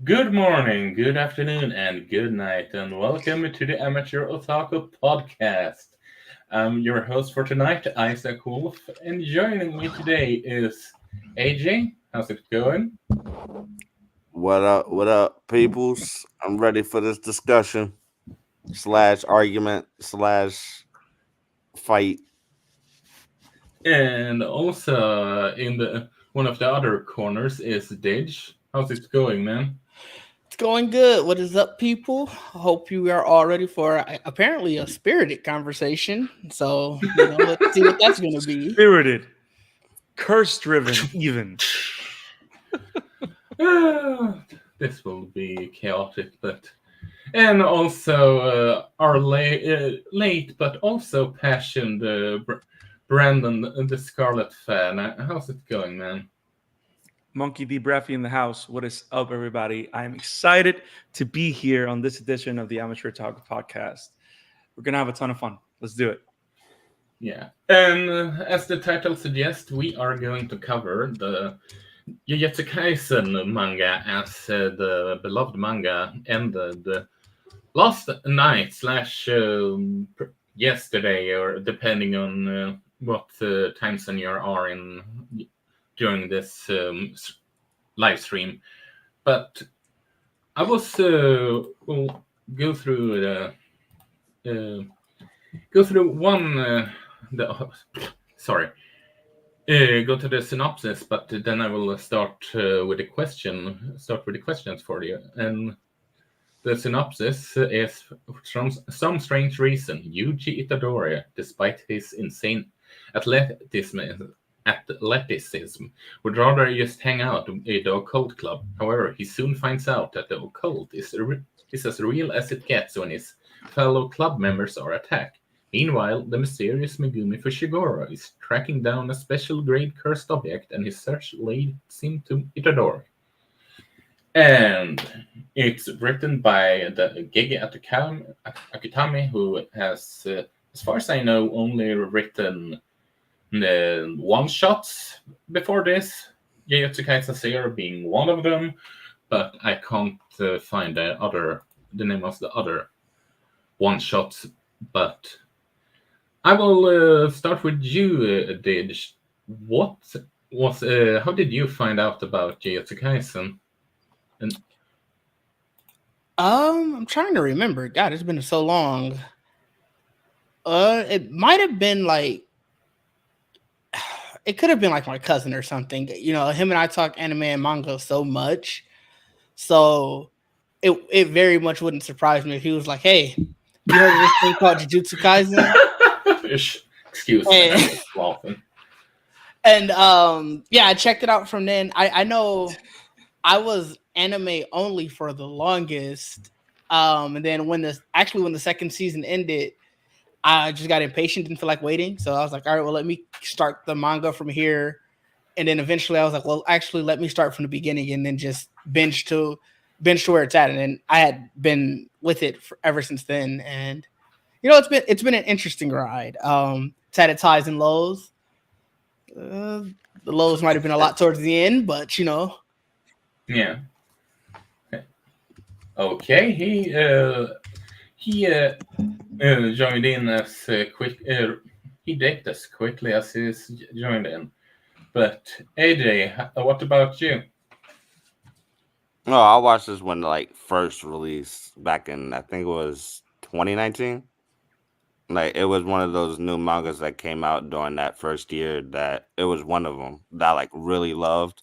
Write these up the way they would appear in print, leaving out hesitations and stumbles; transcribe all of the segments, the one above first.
Good morning, good afternoon, and good night, and welcome to the Amateur Otaku podcast. I'm your host for tonight, Isaac Wolf, and joining me today is AJ. How's it going? What up, peoples? I'm ready for this discussion slash argument slash fight. And also in the one of the other corners is Didge. How's it going, man? It's going good. What is up, people? Hope you are all ready for apparently a spirited conversation. So, let's see what that's going to be. Spirited, curse driven, even. Uh, this will be chaotic, but and also our late but also passionate Brandon, the Scarlet fan. How's it going, man? Monkey D. Braffy in the house. What is up, everybody? I'm excited to be here on this edition of the Amateur Otaku podcast. We're going to have a ton of fun. Let's do it. Yeah, and as the title suggests, we are going to cover the Jujutsu Kaisen manga as the beloved manga ended last night slash yesterday, or depending on what time zone you are in during this live stream. But I was will go through one sorry. Go to the synopsis, but then I will start with the question. Start with the questions for you. And the synopsis is: from some strange reason, Yuji Itadori, despite his insane athleticism, would rather just hang out at the occult club. However, he soon finds out that the occult is as real as it gets when his fellow club members are attacked. Meanwhile, the mysterious Megumi Fushiguro is tracking down a special grade cursed object, and his search leads him to Itadori. And it's written by the Gege Akutami, who has, as far as I know, only written one-shots before this, Jujutsu Kaisen Zero being one of them, but I can't find the name of the other one-shots. But I will start with you, Didge. How did you find out about Jujutsu Kaisen? And I'm trying to remember. God, it's been so long. It might have been like it could have been like my cousin or something. Him and I talk anime and manga so much, so it very much wouldn't surprise me if he was like, "Hey, you heard of this thing called Jujutsu Kaisen?" Excuse me, I was laughing. And yeah, I checked it out from then. I know I was anime only for the longest. And then when the second season ended, I just got impatient, didn't feel like waiting. So I was like, all right, well, let me start the manga from here. And then eventually I was like, well, actually let me start from the beginning and then just binge to where it's at. And then I had been with it ever since then. And it's been an interesting ride. It's had its highs and lows. The lows might have been a lot towards the end, but Yeah. Okay, he joined in as quick. He dipped as quickly as he joined in. But AJ, what about you? No, I watched this when like first released back in I think it was 2019. Like it was one of those new mangas that came out during that first year. That it was one of them that I like really loved,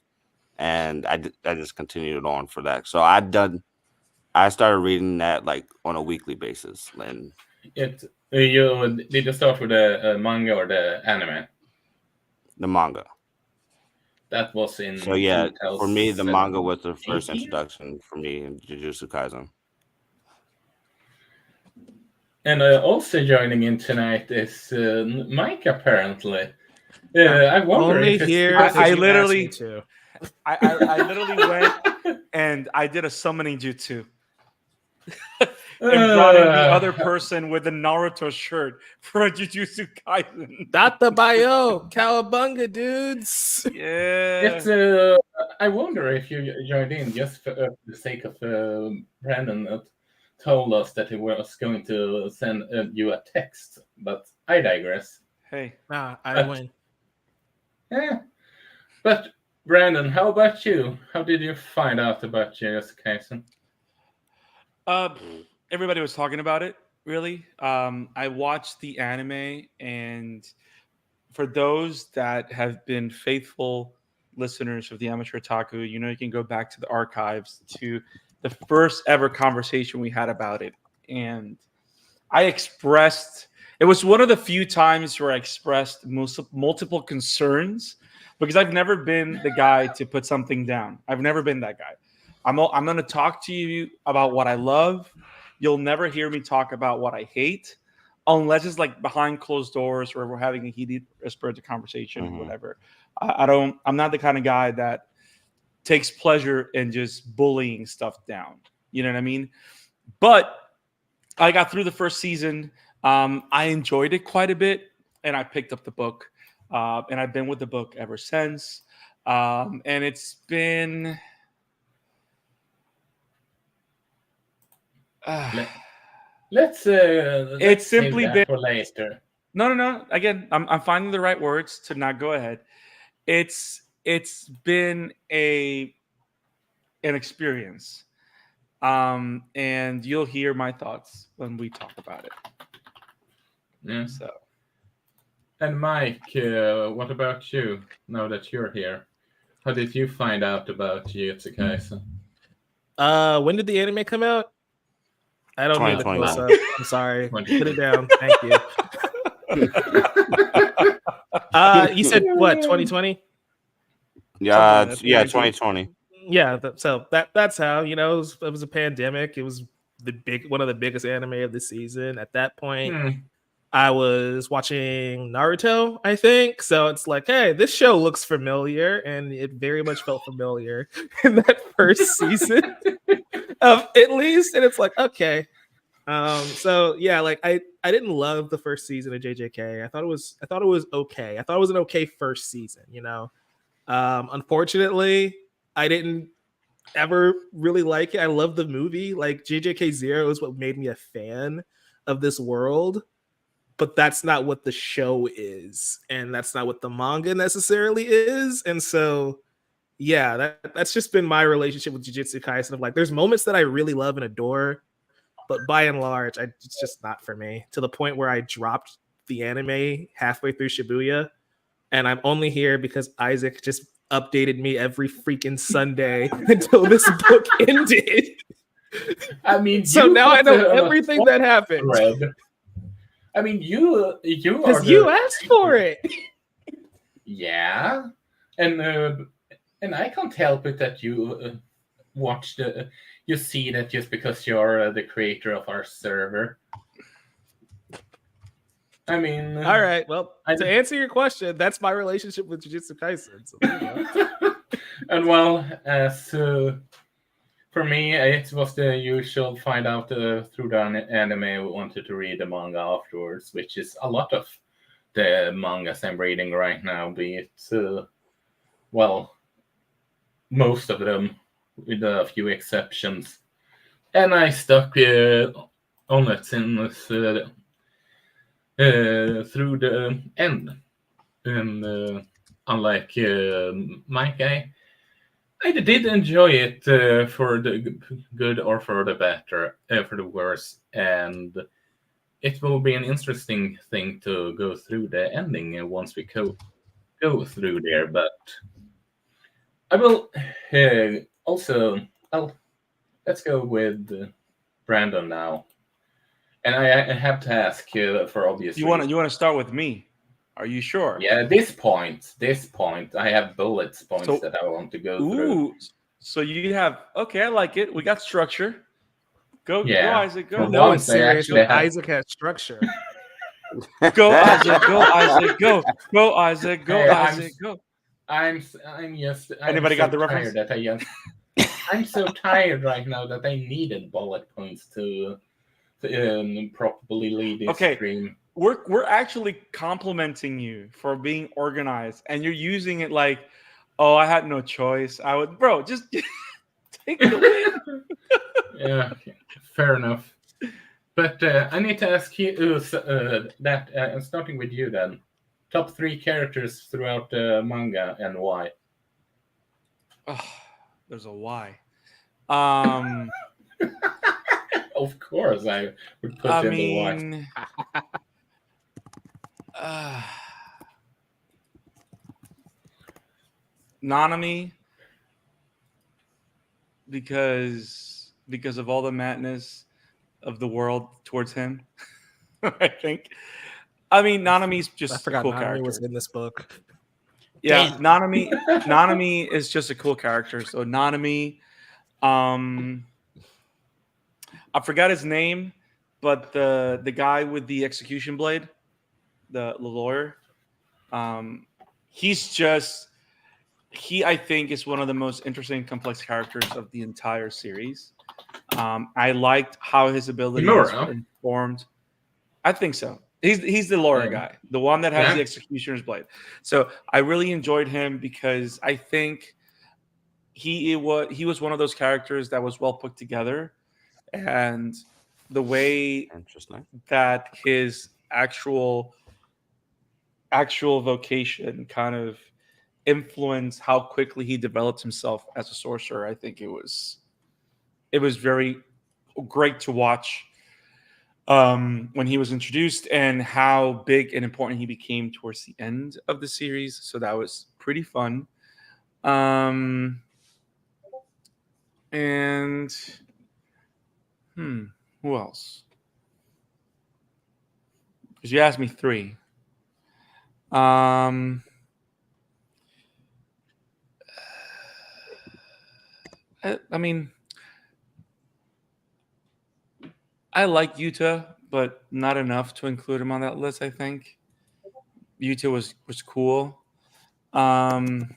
and I just continued on for that. So I started reading that like on a weekly basis, and Did you start with the manga or the anime? the manga. That was in So yeah, for me, the manga was the first 2018? introduction for me in Jujutsu Kaisen. And also joining in tonight is Mike, apparently. I wonder Only if it's here. because I you literally- asked me to. I literally went and I did a summoning jutsu and brought in the other person with the Naruto shirt for Jujutsu Kaisen. Data Bio, Cowabunga, dudes. Yeah. It's I wonder if you joined in just for the sake of Brandon told us that he was going to send you a text, but I digress. Hey, I But- win. Yeah. But Brandon, how about you? How did you find out about Jujutsu Kaisen? everybody was talking about it. Really, I watched the anime, and for those that have been faithful listeners of the Amateur Otaku, you can go back to the archives to the first ever conversation we had about it, and I expressed. It was one of the few times where I expressed multiple concerns because I've never been the guy to put something down. I've never been that guy. I'm going to talk to you about what I love. You'll never hear me talk about what I hate, unless it's like behind closed doors where we're having a heated, spirited conversation, whatever. I'm not the kind of guy that takes pleasure in just bullying stuff down. You know what I mean? But I got through the first season. I enjoyed it quite a bit, and I picked up the book, and I've been with the book ever since. And it's been Let's It's save simply that been for later. no. Again, I'm finding the right words to not go ahead. It's been an experience, and you'll hear my thoughts when we talk about it. Yeah. So. And Mike, what about you? Now that you're here, how did you find out about Jujutsu Kaisen? When did the anime come out? I don't need the 2021. close up. I'm sorry. Put it down. Thank you. You said what? 2020? Yeah, Something like that. 2020. Yeah. So that's how it was a pandemic. It was one of the biggest anime of the season. At that point, I was watching Naruto, I think. So it's like, hey, this show looks familiar, and it very much felt familiar in that first season, at least. And it's like, okay. So yeah, like I didn't love the first season of JJK. I thought it was okay. I thought it was an okay first season. Unfortunately, I didn't ever really like it. I love the movie. Like JJK Zero is what made me a fan of this world. But that's not what the show is, and that's not what the manga necessarily is. And so, yeah, that's just been my relationship with Jujutsu Kaisen. Of like, there's moments that I really love and adore, but by and large, it's just not for me. To the point where I dropped the anime halfway through Shibuya, and I'm only here because Isaac just updated me every freaking Sunday until this book ended. I mean, so now I know everything that happened. Thread. I mean, you because you asked for it. Yeah, and I can't help it that you watch you see that just because you're the creator of our server. I mean, all right. Well, to answer your question, that's my relationship with Jujutsu Kaisen. So, and well, as for me, it was the usual find out through the anime. I wanted to read the manga afterwards, which is a lot of the mangas I'm reading right now, be it, most of them, with a few exceptions. And I stuck on it since through the end. And unlike Mike, I did enjoy it for the good or for the better, for the worse, and it will be an interesting thing to go through the ending once we go through there. But I will also. Let's go with Brandon now, and I have to ask you for obvious. You want to start with me? Are you sure? Yeah, this point, I have bullet points that I want to go through. So you have, okay, I like it. We got structure. Go, Isaac, go. No one's serious. Isaac has structure. Go, Isaac, go, Isaac, go. Go, Isaac, go, Isaac, go. I'm just. Anybody got the reference? I'm so tired right now that I needed bullet points to properly lead this stream. We're actually complimenting you for being organized, and you're using it like Oh, I had no choice. I would, bro, just take the win. Yeah, fair enough. But I need to ask you that, starting with you then. Top 3 characters throughout the manga and why? Oh, there's a why. Of course, I would put I in the why. mean, Nanami, because of all the madness of the world towards him. I think. I mean, Nanami's I just a forgot cool Nami character. was in this book. Yeah, Damn. Nanami is just a cool character. So Nanami, I forgot his name, but the guy with the execution blade, the lawyer, he's just I think is one of the most interesting, complex characters of the entire series. I liked how his abilities Laura? were informed. I think so. He's the lawyer Yeah. guy, the one that has Yeah. the executioner's blade. So I really enjoyed him because I think he was one of those characters that was well put together, and the way Interesting. that his actual vocation kind of influenced how quickly he developed himself as a sorcerer. I think it was very great to watch when he was introduced and how big and important he became towards the end of the series. So that was pretty fun. And who else? Because you asked me 3. I mean, I like Yuta, but not enough to include him on that list. I think Yuta was cool. I'm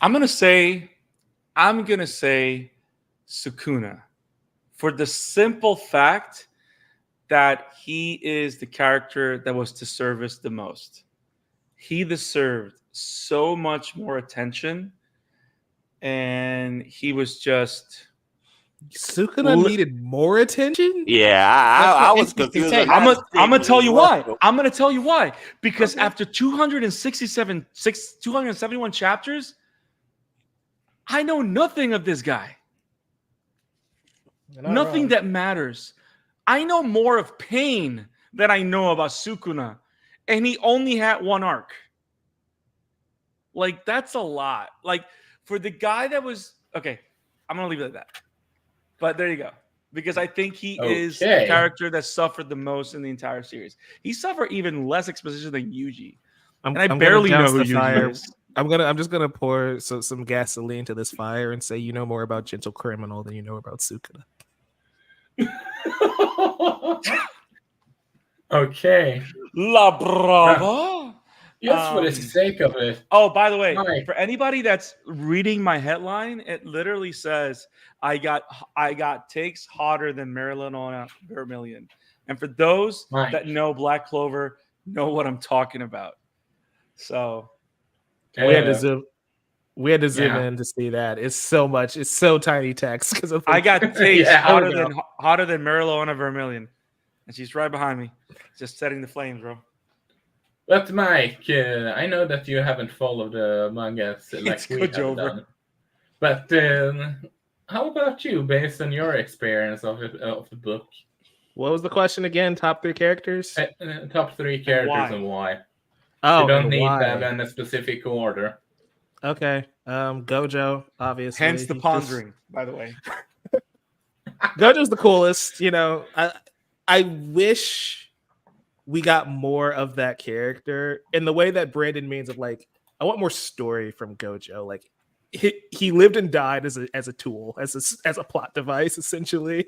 gonna say Sukuna, for the simple fact that he is the character that was to service the most. He deserved so much more attention, and he was just. Sukuna needed more attention. Yeah, That's I an was interesting confused. take. on that I'm gonna tell you why. statement. I'm gonna tell you why. Because Okay. after 271 chapters, I know nothing of this guy. You're not Nothing wrong. that matters. I know more of Pain than I know about Sukuna, and he only had 1 arc. Like, that's a lot. Like, for the guy that was okay, I'm gonna leave it at that. But there you go. Because I think he is the Okay. character that suffered the most in the entire series. He suffered even less exposition than Yuji. I'm And I gonna barely know douse who the Yuji fire. is. I'm just gonna pour some gasoline to this fire and say you know more about Gentle Criminal than you know about Sukuna. Okay. La Brava. Just for the sake of it. Oh, by the way, Mike. for anybody that's reading my headline, it literally says I got takes hotter than Marilyn Vermilion. And for those Mike. that know Black Clover, know what I'm talking about. So We had to zoom. Yeah. In to see that. It's so tiny text because of I got takes Yeah, hotter there we than Marilyn Vermilion. And she's right behind me. Just setting the flames, bro. But Mike, I know that you haven't followed the mangas like It's we have Gojover. done. But how about you, based on your experience of the book? What was the question again? Top 3 characters? Top 3 characters and why? Oh, You don't and need why? them in a specific order. Okay. Gojo, obviously. Hence the He just- pondering, by the way. Gojo's the coolest. You know, I wish we got more of that character in the way that Brandon means of like, I want more story from Gojo. Like he lived and died as a tool, as a plot device, essentially.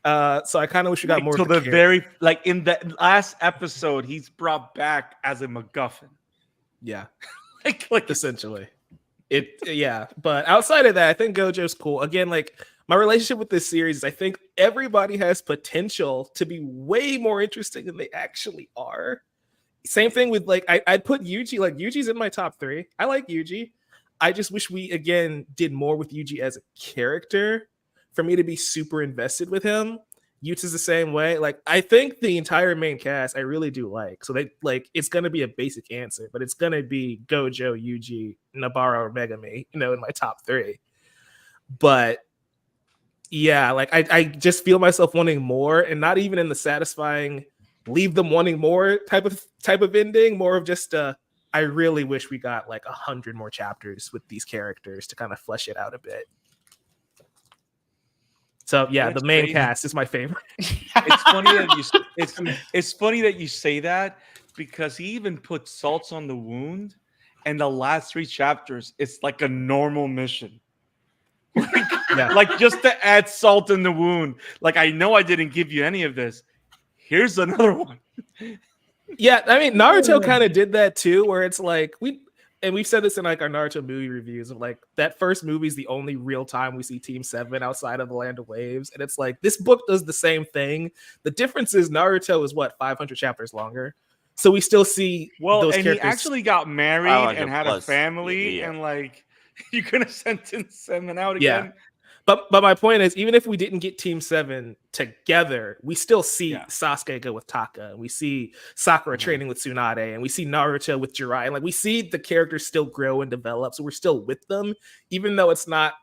So I kind of wish we got more Till of the character. very in the last episode, he's brought back as a MacGuffin. Yeah. like Essentially. But outside of that, I think Gojo's cool. Again, like my relationship with this series is I think everybody has potential to be way more interesting than they actually are. same thing with like I'd put Yuji. Like Yuji's in my top 3. I like Yuji. I just wish we again did more with Yuji as a character for me to be super invested with him. Yuta's the same way. Like I think the entire main cast I really do like. So they like it's gonna be a basic answer, but it's gonna be Gojo, Yuji, Nabara, or Megami, in my top 3. But yeah, like I just feel myself wanting more, and not even in the satisfying leave them wanting more type of ending, more of just I really wish we got like 100 more chapters with these characters to kind of flesh it out a bit. So yeah, the main cast is my favorite. It's funny that it's funny that you say that, because he even put salts on the wound, and the last 3 chapters it's like a normal mission. Like just to add salt in the wound. Like, I know I didn't give you any of this. Here's another one. Yeah, I mean Naruto kind of did that too, where it's like we've said this in like our Naruto movie reviews of like that first movie is the only real time we see Team 7 outside of the Land of Waves, and it's like this book does the same thing. The difference is Naruto is 500 chapters longer, so we still see those and characters. He actually got married and had a family, and like you're gonna sentence them out again. But my point is, even if we didn't get Team 7 together, we still see Sasuke go with Taka, and we see Sakura training with Tsunade, and we see Naruto with Jiraiya. And like we see the characters still grow and develop, so we're still with them, even though it's not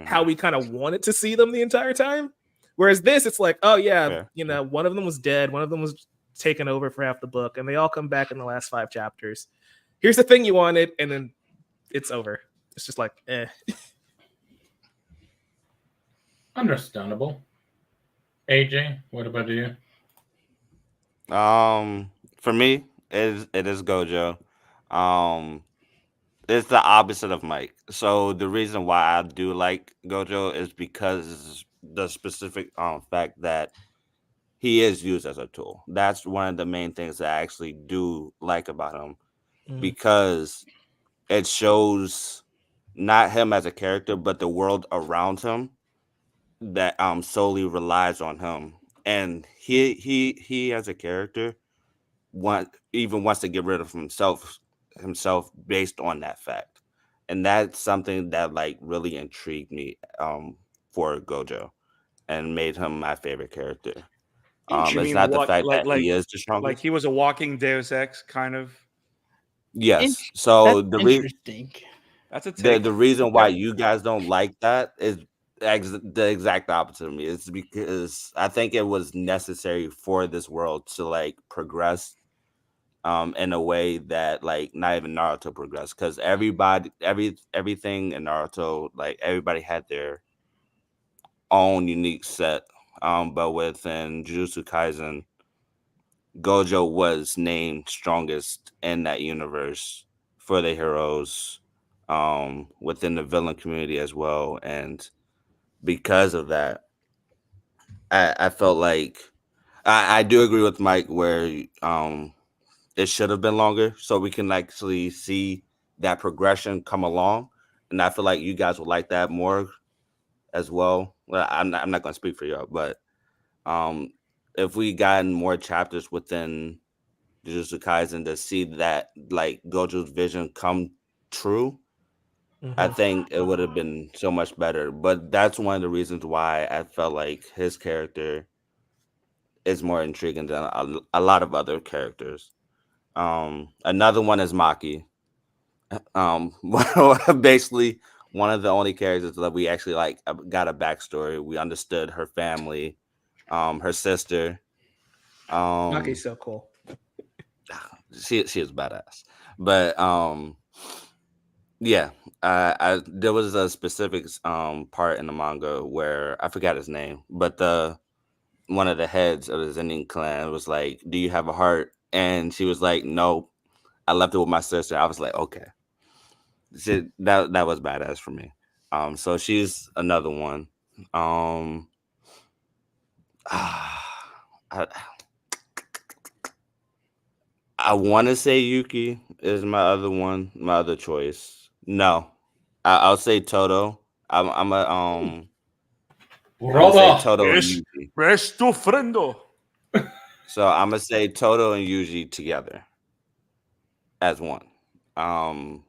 how we kind of wanted to see them the entire time. Whereas this, it's like, oh yeah, one of them was dead, one of them was taken over for half the book, and they all come back in the last 5 chapters. Here's the thing you wanted, and then it's over. It's just like, eh. Understandable. AJ, what about you? For me, it is Gojo. It's the opposite of Mike. So the reason why I do like Gojo is because the specific fact that he is used as a tool. That's one of the main things that I actually do like about him, because it shows not him as a character, but the world around him that solely relies on him, and he as a character even wants to get rid of himself based on that fact, and that's something that like really intrigued me for Gojo and made him my favorite character. It's not the fact that he is the strongest. Like he was a walking Deus Ex kind of. Yes. So that's interesting. That's a take. The reason why you guys don't like that is the exact opposite of me. It's because I think it was necessary for this world to like progress in a way that like not even Naruto progressed, because everything in Naruto, like everybody had their own unique set, but within Jujutsu Kaisen, Gojo was named strongest in that universe for the heroes, within the villain community as well. And because of that, I felt like I do agree with Mike where it should have been longer so we can actually see that progression come along. And I feel like you guys would like that more as well. Well, I'm not going to speak for y'all, but if we gotten more chapters within Jujutsu Kaisen to see that like Gojo's vision come true, I think it would have been so much better. But that's one of the reasons why I felt like his character is more intriguing than a lot of other characters. Another one is Maki. Basically one of the only characters that we actually like got a backstory. We understood her family, her sister. Maki's so cool. She is badass. But yeah, there was a specific part in the manga where I forgot his name, but one of the heads of the Zenin clan was like, "Do you have a heart?" And she was like, "No, I left it with my sister." I was like, "Okay." That was badass for me. So she's another one. I want to say Yuki is my other one, my other choice. No, I'll say Toto. I'm gonna say Toto and Yuji. Where's tu friendo? So I'm gonna say Toto and Yuji together. as one. You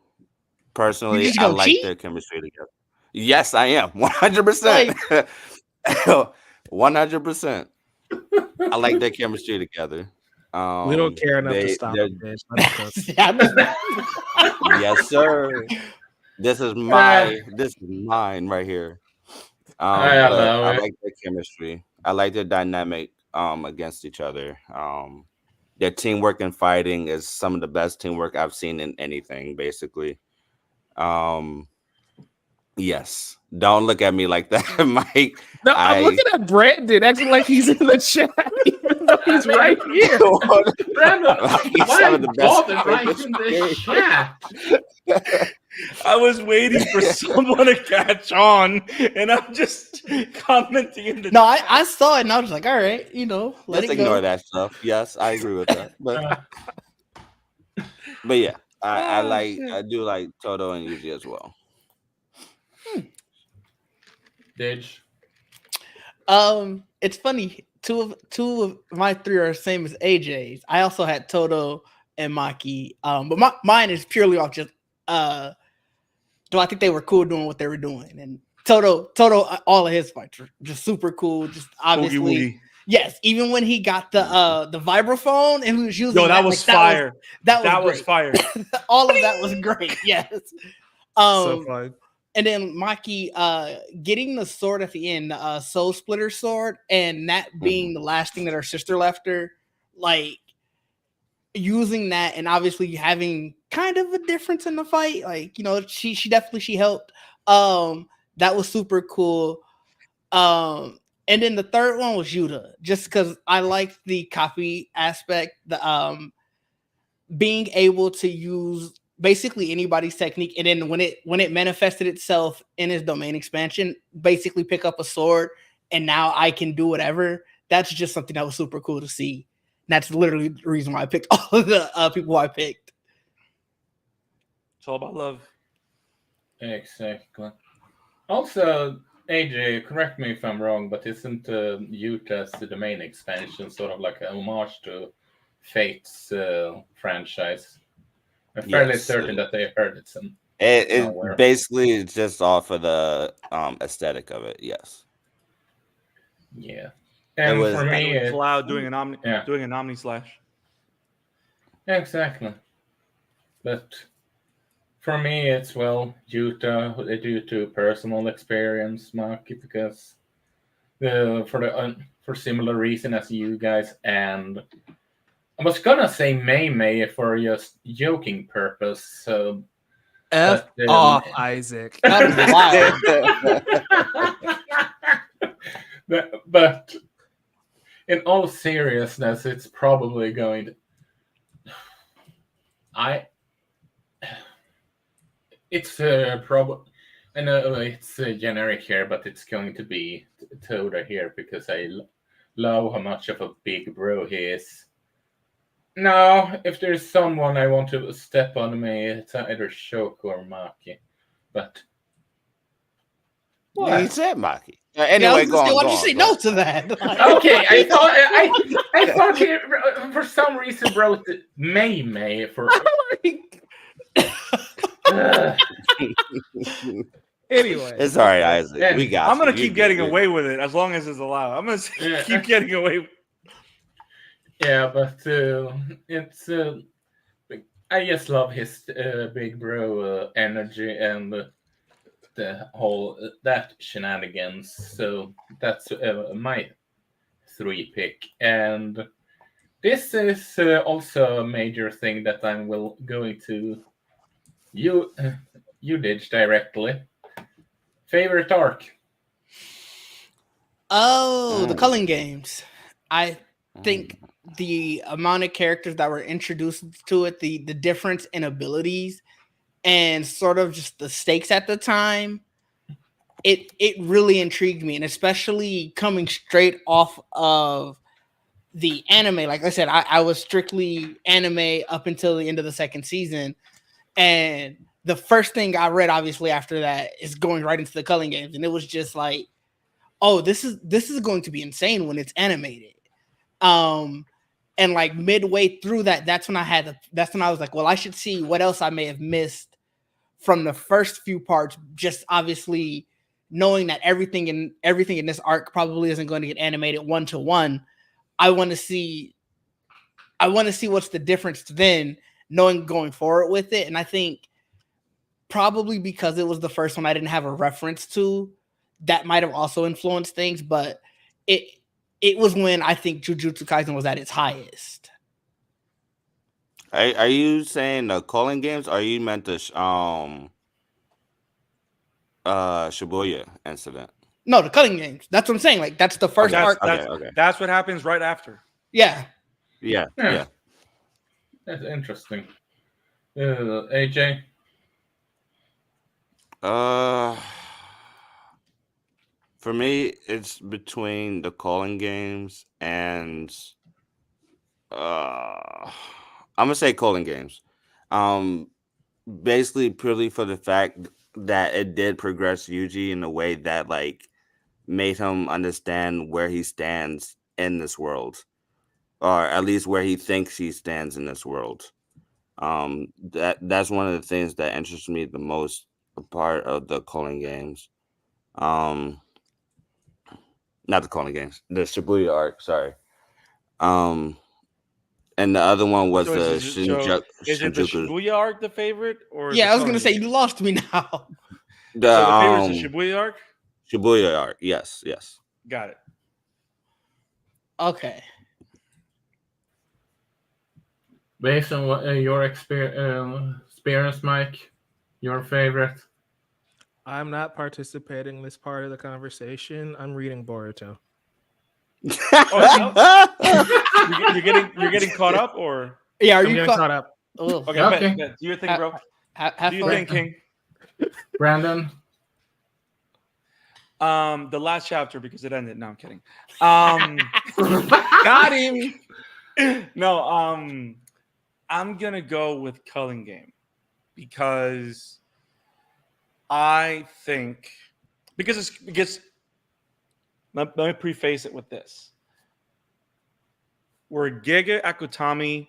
Personally, just I gonna like cheat? their chemistry together. Yes, I am 100%. Like, 100%. I like their chemistry together. We don't care enough to They, stop they're him, bitch. Let him cook. yeah, I'm just- yes, sir. This is mine right here. I don't But know. I like their chemistry. I like their dynamic against each other. Their teamwork and fighting is some of the best teamwork I've seen in anything, basically. Yes. Don't look at me like that, Mike. No, I'm looking at Brandon acting like he's in the chat, even though he's right here. Brandon, He's why some of the best bother writing the game. chat? I was waiting for someone to catch on, and I'm just commenting in the no, I saw it and I was like, all right, let Just it go. ignore that stuff. Yes, I agree with that. But yeah, I do like Toto and Yuji as well. Didge. It's funny. Two of my three are the same as AJ's. I also had Toto and Maki. But mine is purely off just do I think they were cool doing what they were doing. And Toto, all of his fights were just super cool. Just obviously, Boogie. yes. Even when he got the vibraphone and he was using Yo, that was fire. That was fire. all of that was great. Yes. So fun. And then Maki getting the sword at the end, the soul splitter sword, and that being the last thing that her sister left her, like using that and obviously having kind of a difference in the fight. Like, she definitely helped. That was super cool. And then the third one was Yuta, just because I liked the copy aspect, the being able to use basically anybody's technique, and then when it manifested itself in his domain expansion, basically pick up a sword and now I can do whatever. That's just something that was super cool to see. And that's literally the reason why I picked all of the people I picked. It's all about love. Exactly. Also, AJ, correct me if I'm wrong, but isn't Yuta's domain expansion sort of like a homage to Fate's franchise? I'm fairly certain that they heard it somewhere. It basically is just off of the aesthetic of it. Yes. Yeah. And for me, it's allowed doing an omni slash. Exactly. But for me, it's Yuta due to personal experience, Maki, because for similar reason as you guys, and I was gonna say May for just joking purpose. So F off, Isaac. That was wild. but in all seriousness, it's probably going to. It's probably. I know it's generic here, but it's going to be Toda here because I love how much of a big bro he is. No, if there's someone I want to step on me, it's either Shoko or Maki. But what? You said Maki. Anyway, go on. Why did you say no to that? Okay, I thought he for some reason wrote May for. Anyway, it's all right, Isaac. We got. I'm gonna keep getting away with it as long as it's allowed. I'm gonna keep getting away. Yeah, but it's. I just love his big bro energy and the whole that shenanigans. So that's my 3 pick, and this is also a major thing that I'm going to you did directly. Favorite arc? Oh, the Culling Games. I think the amount of characters that were introduced to it, the difference in abilities, and sort of just the stakes at the time, it really intrigued me, and especially coming straight off of the anime. Like I said, I was strictly anime up until the end of the second season, and the first thing I read, obviously, after that is going right into the Culling Games, and it was just like, oh, this is going to be insane when it's animated. And like midway through that's when I was like, well, I should see what else I may have missed from the first few parts. Just obviously knowing that everything in this arc probably isn't going to get animated 1-to-1. I want to see what's the difference then, knowing going forward with it. And I think probably because it was the first one I didn't have a reference to, that might have also influenced things, but it was when I think Jujutsu Kaisen was at its highest. Are you saying the calling games? Or are you meant the Shibuya incident? No, the Culling Games. That's what I'm saying. Like that's the first arc. That's what happens right after. Yeah. That's interesting. AJ. For me, it's between the calling games and I'm gonna say calling games. Basically purely for the fact that it did progress Yuji in a way that like made him understand where he stands in this world, or at least where he thinks he stands in this world. That's one of the things that interests me the most, a part of the calling games. Not the calling games, the Shibuya arc. Sorry. And the other one was Is it the Shinjuku. Shibuya arc the favorite? Or Yeah, I was gonna say you lost me now. So the favorite is the Shibuya arc? Shibuya arc, yes. Got it. Okay. Based on what your experience, Mike, your favorite? I'm not participating in this part of the conversation. I'm reading Boruto. You're getting caught up, or yeah? Are I'm you getting caught up? Oh. Okay. Do your thing, bro. Have Do your thing, King. Brandon. The last chapter, because it ended. No, I'm kidding. Got him. No, I'm gonna go with Culling Game because I think because let me preface it with this. Where Gege Akutami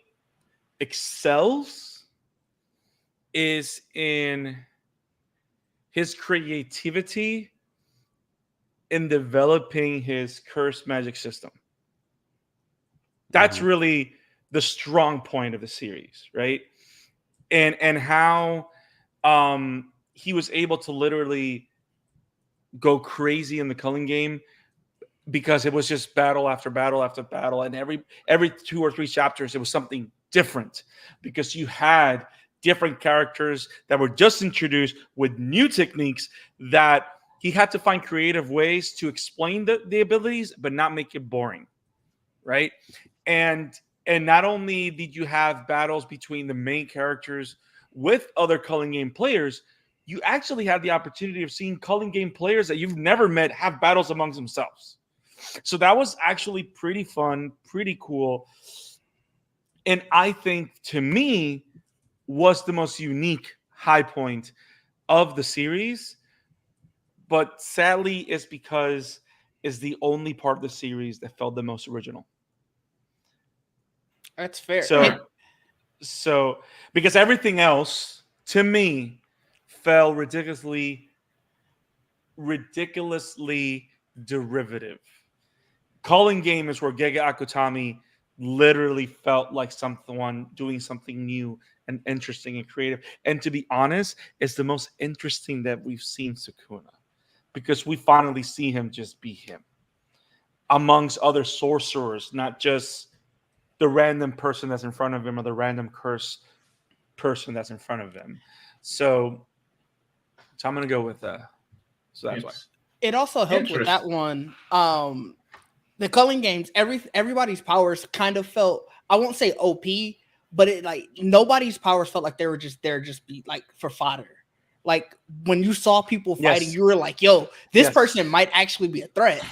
excels is in his creativity in developing his curse magic system. That's really the strong point of the series, right? And how he was able to literally go crazy in the Culling Game, because it was just battle after battle after battle, and every 2 or 3 chapters it was something different, because you had different characters that were just introduced with new techniques that he had to find creative ways to explain the abilities but not make it boring, right? And not only did you have battles between the main characters with other Culling Game players, you actually had the opportunity of seeing Culling Game players that you've never met have battles amongst themselves. So that was actually pretty fun, pretty cool. And I think, to me, was the most unique high point of the series. But sadly, it's because it's the only part of the series that felt the most original. That's fair. So because everything else, to me, felt ridiculously derivative. Culling Game is where Gege Akutami literally felt like someone doing something new and interesting and creative. And to be honest, it's the most interesting that we've seen Sukuna, because we finally see him just be him amongst other sorcerers, not just the random person that's in front of him or the random curse person that's in front of him. So I'm going to go with so that's why. It also helped with that one. The Culling Games, everybody's powers kind of felt, I won't say OP, but it like nobody's powers felt like they were just there, just be like for fodder. Like when you saw people fighting, you were like, yo, this person might actually be a threat.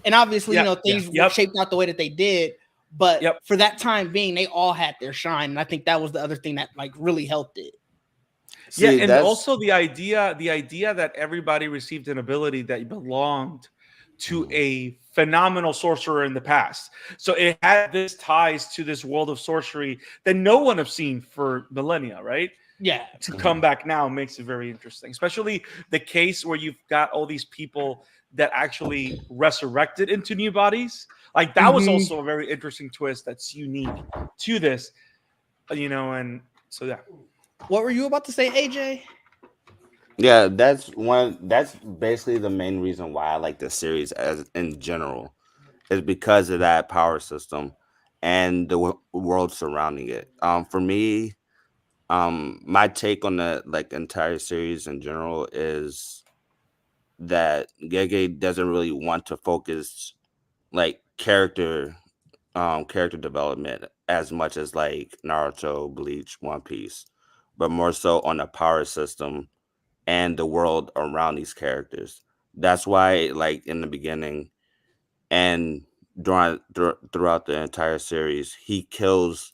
And obviously, things shaped out the way that they did. But for that time being, they all had their shine. And I think that was the other thing that like really helped it. And also the idea that everybody received an ability that belonged to a phenomenal sorcerer in the past. So it had this ties to this world of sorcery that no one have seen for millennia, right? Yeah. To come back now makes it very interesting, especially the case where you've got all these people that actually resurrected into new bodies. Like that was also a very interesting twist that's unique to this, and so yeah. What were you about to say, AJ? Yeah, that's basically the main reason why I like the series as in general, is because of that power system and the world surrounding it. For me, my take on the entire series in general is that Gege doesn't really want to focus character development as much as like Naruto, Bleach, One Piece, but more so on the power system and the world around these characters. That's why, like in the beginning and throughout the entire series, he kills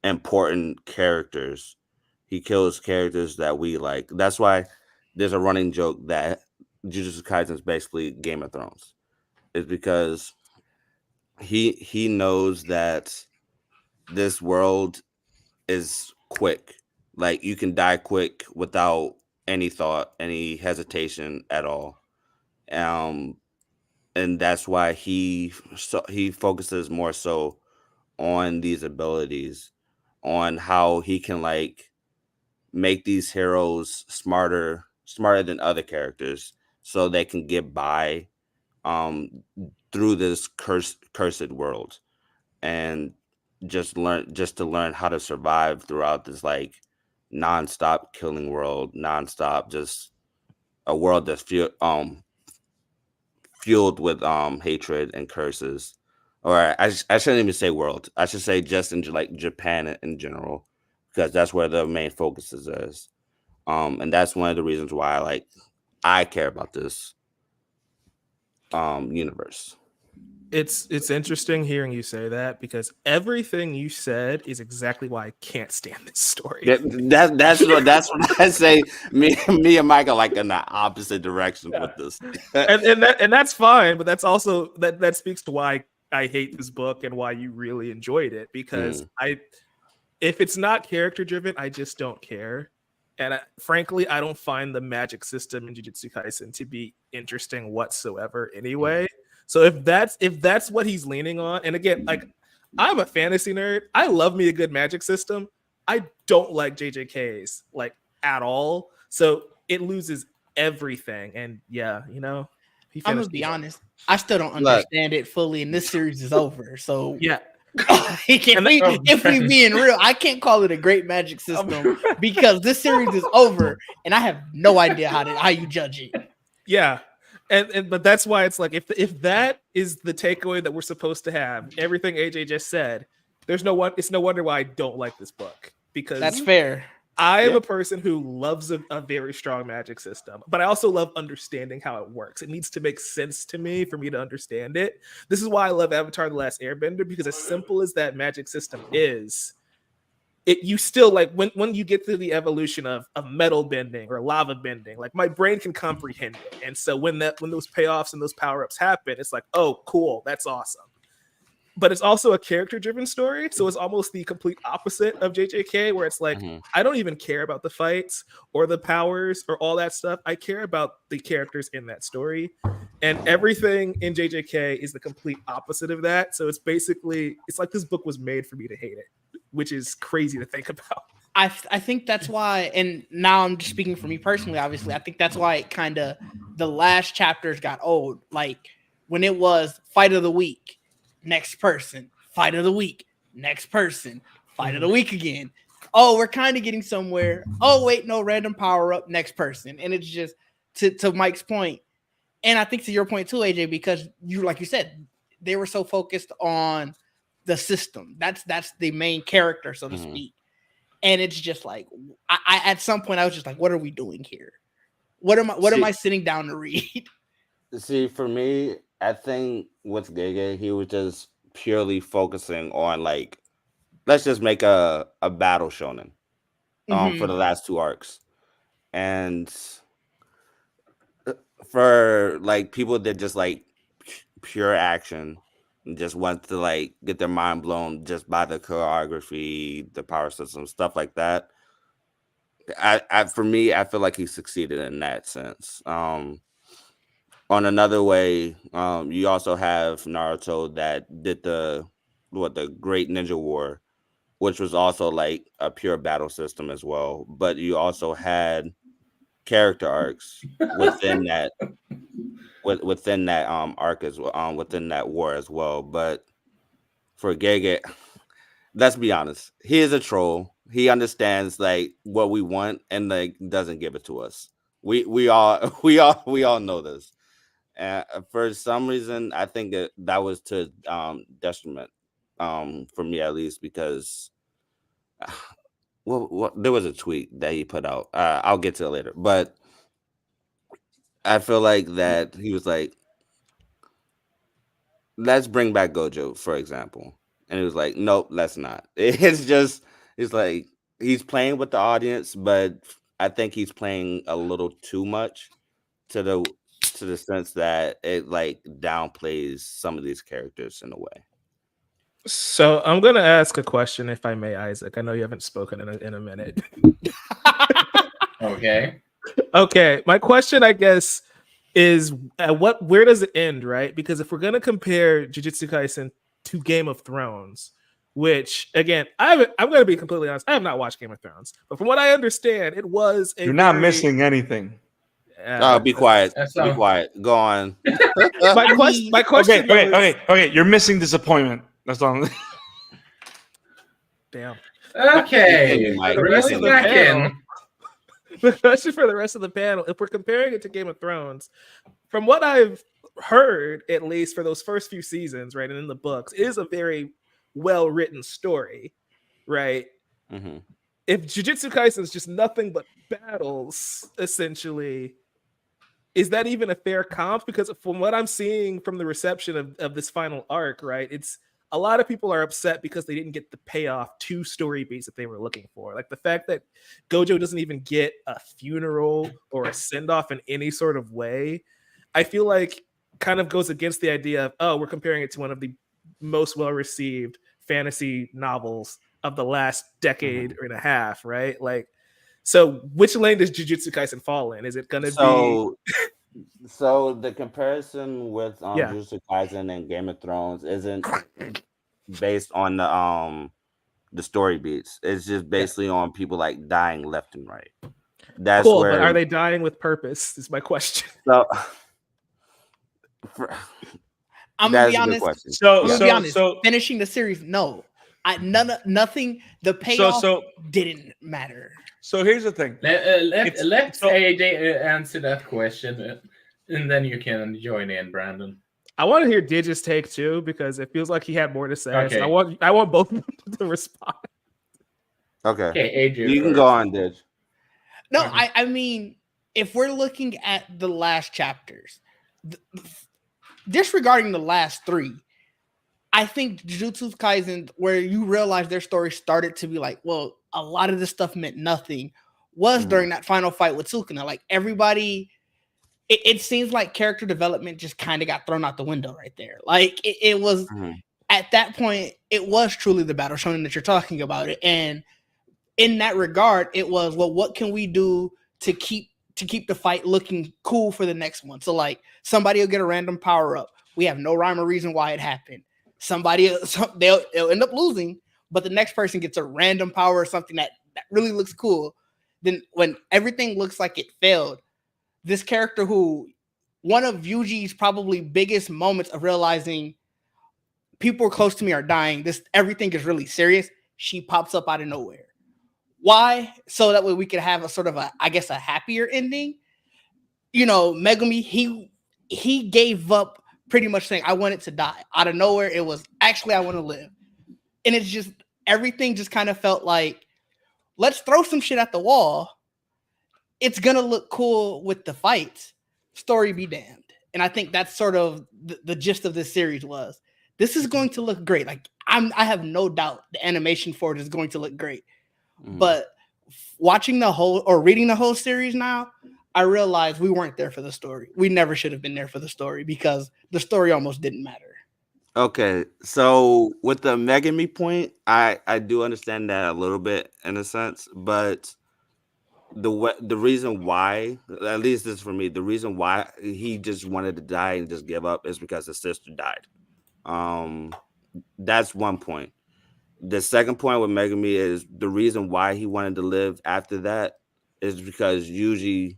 important characters. He kills characters that we like. That's why there's a running joke that Jujutsu Kaisen is basically Game of Thrones. It's because he knows that this world is quick. Like you can die quick without any thought, any hesitation at all. Um, and that's why he focuses more so on these abilities, on how he can make these heroes smarter than other characters, so they can get by um through this cursed world, and just to learn how to survive throughout this nonstop killing world, nonstop just a world that's fueled with hatred and curses. Or I shouldn't even say world. I should say just in Japan in general, because that's where the main focus is. And that's one of the reasons why I care about this universe. It's interesting hearing you say that, because everything you said is exactly why I can't stand this story. That's what I say. Me and Mike are in the opposite direction with this, and that's fine. But that's also that speaks to why I hate this book and why you really enjoyed it, because if it's not character driven, I just don't care. And frankly, I don't find the magic system in Jujutsu Kaisen to be interesting whatsoever anyway. So if that's what he's leaning on, and again, I'm a fantasy nerd. I love me a good magic system. I don't like JJK's at all. So it loses everything. And yeah, I'm gonna be honest. I still don't understand it fully, and this series is over. So yeah. If we being real, I can't call it a great magic system because this series is over, and I have no idea how you judge it. Yeah, but that's why it's if that is the takeaway that we're supposed to have, everything AJ just said, it's no wonder why I don't like this book, because that's fair. I am a person who loves a very strong magic system, but I also love understanding how it works. It needs to make sense to me for me to understand it. This is why I love Avatar: The Last Airbender, because as simple as that magic system is, you still when you get to the evolution of metal bending or lava bending, my brain can comprehend it. And so when those payoffs and those power-ups happen, it's oh, cool, that's awesome. But it's also a character-driven story, so it's almost the complete opposite of JJK, where it's I don't even care about the fights or the powers or all that stuff. I care about the characters in that story, and everything in JJK is the complete opposite of that. So it's basically this book was made for me to hate it, which is crazy to think about. I think that's why, and now I'm just speaking for me personally, obviously, I think that's why it kind of, the last chapters got old. When it was fight of the week, next person, fight of the week, next person, fight of the week again. Oh, we're kind of getting somewhere. Oh, wait, no, random power up, next person. And it's just to Mike's point, and I think to your point too, AJ, because like you said, they were so focused on the system. That's the main character, so to speak. And it's just I at some point I was just what are we doing here? What am I sitting down to read? See, for me, I think with Gege, he was just purely focusing on let's just make a battle shonen for the last two arcs. And for people that just pure action and just want to like get their mind blown just by the choreography, the power system, stuff like that. For me, I feel like he succeeded in that sense. On another way, you also have Naruto that did the Great Ninja War, which was also like a pure battle system as well. But you also had character arcs within that within that arc as well, within that war as well. But for Gege, let's be honest, he is a troll. He understands like what we want and like doesn't give it to us. We all we all know this. For some reason, I think that was to detriment for me at least, because well, there was a tweet that he put out. I'll get to it later, but I feel like that he was like, let's bring back Gojo, for example. And he was like, nope, let's not. It's like he's playing with the audience, but I think he's playing a little too much to the sense that it like downplays some of these characters in a way. So I'm gonna ask a question, if I may, Isaac. I know you haven't spoken in a minute. Okay. Okay, my question, I guess, is where does it end, right? Because if we're gonna compare Jujutsu Kaisen to Game of Thrones, which again, I'm gonna be completely honest, I have not watched Game of Thrones, but from what I understand, it was You're not missing anything. Be quiet. Be quiet. Go on. My question. Okay. You're missing disappointment. That's all. Damn. Okay. Mike, Really back in. The question for the rest of the panel, if we're comparing it to Game of Thrones, from what I've heard, at least for those first few seasons, right, and in the books, it is a very well-written story, right? Mm-hmm. If Jujutsu Kaisen is just nothing but battles, essentially, is that even a fair comp? Because from what I'm seeing from the reception of this final arc, right, it's a lot of people are upset because they didn't get the payoff to story beats that they were looking for. Like the fact that Gojo doesn't even get a funeral or a send-off in any sort of way, I feel like kind of goes against the idea of, oh, we're comparing it to one of the most well-received fantasy novels of the last decade and a half, right? Like, so which lane does Jujutsu Kaisen fall in? Is it going to be... So the comparison with Jujutsu Kaisen and Game of Thrones isn't based on the story beats. It's just basically on people like dying left and right. That's cool, where... but are they dying with purpose? Is my question. So I'm gonna be honest. Finishing the series, no. Nothing. The payoff didn't matter. So here's the thing. Let's AJ answer that question, and then you can join in, Brandon. I want to hear Dig's take too, because it feels like he had more to say. Okay. So I want both of them to respond. Okay, AJ, you can go on, Dig. No, I mean, if we're looking at the last chapters, disregarding the last three, I think Jujutsu Kaisen, where you realize their story started to be like, well, a lot of this stuff meant nothing, was during that final fight with Sukuna. Like everybody, it seems like character development just kind of got thrown out the window right there. Like it was at that point, it was truly the battle shonen that you're talking about it. And in that regard, it was, well, what can we do to keep the fight looking cool for the next one? So like somebody will get a random power up. We have no rhyme or reason why it happened. They'll end up losing, but the next person gets a random power or something that really looks cool. Then when everything looks like it failed, this character who one of Yuji's probably biggest moments of realizing people close to me are dying, everything is really serious, she pops up out of nowhere. Why? So that way we could have a sort of a happier ending. You know, Megumi, he gave up pretty much saying, I wanted to die. Out of nowhere, it was actually I want to live. And it's just, everything just kind of felt like, let's throw some shit at the wall. It's going to look cool with the fights. Story be damned. And I think that's sort of the gist of this series was, this is going to look great. Like I have no doubt the animation for it is going to look great. But watching the whole or reading the whole series now, I realized we weren't there for the story. We never should have been there for the story because the story almost didn't matter. Okay, so with the Megami point, I do understand that a little bit in a sense, but the reason why, at least this is for me, the reason why he just wanted to die and just give up is because his sister died. That's one point. The second point with Megami is the reason why he wanted to live after that is because Yuji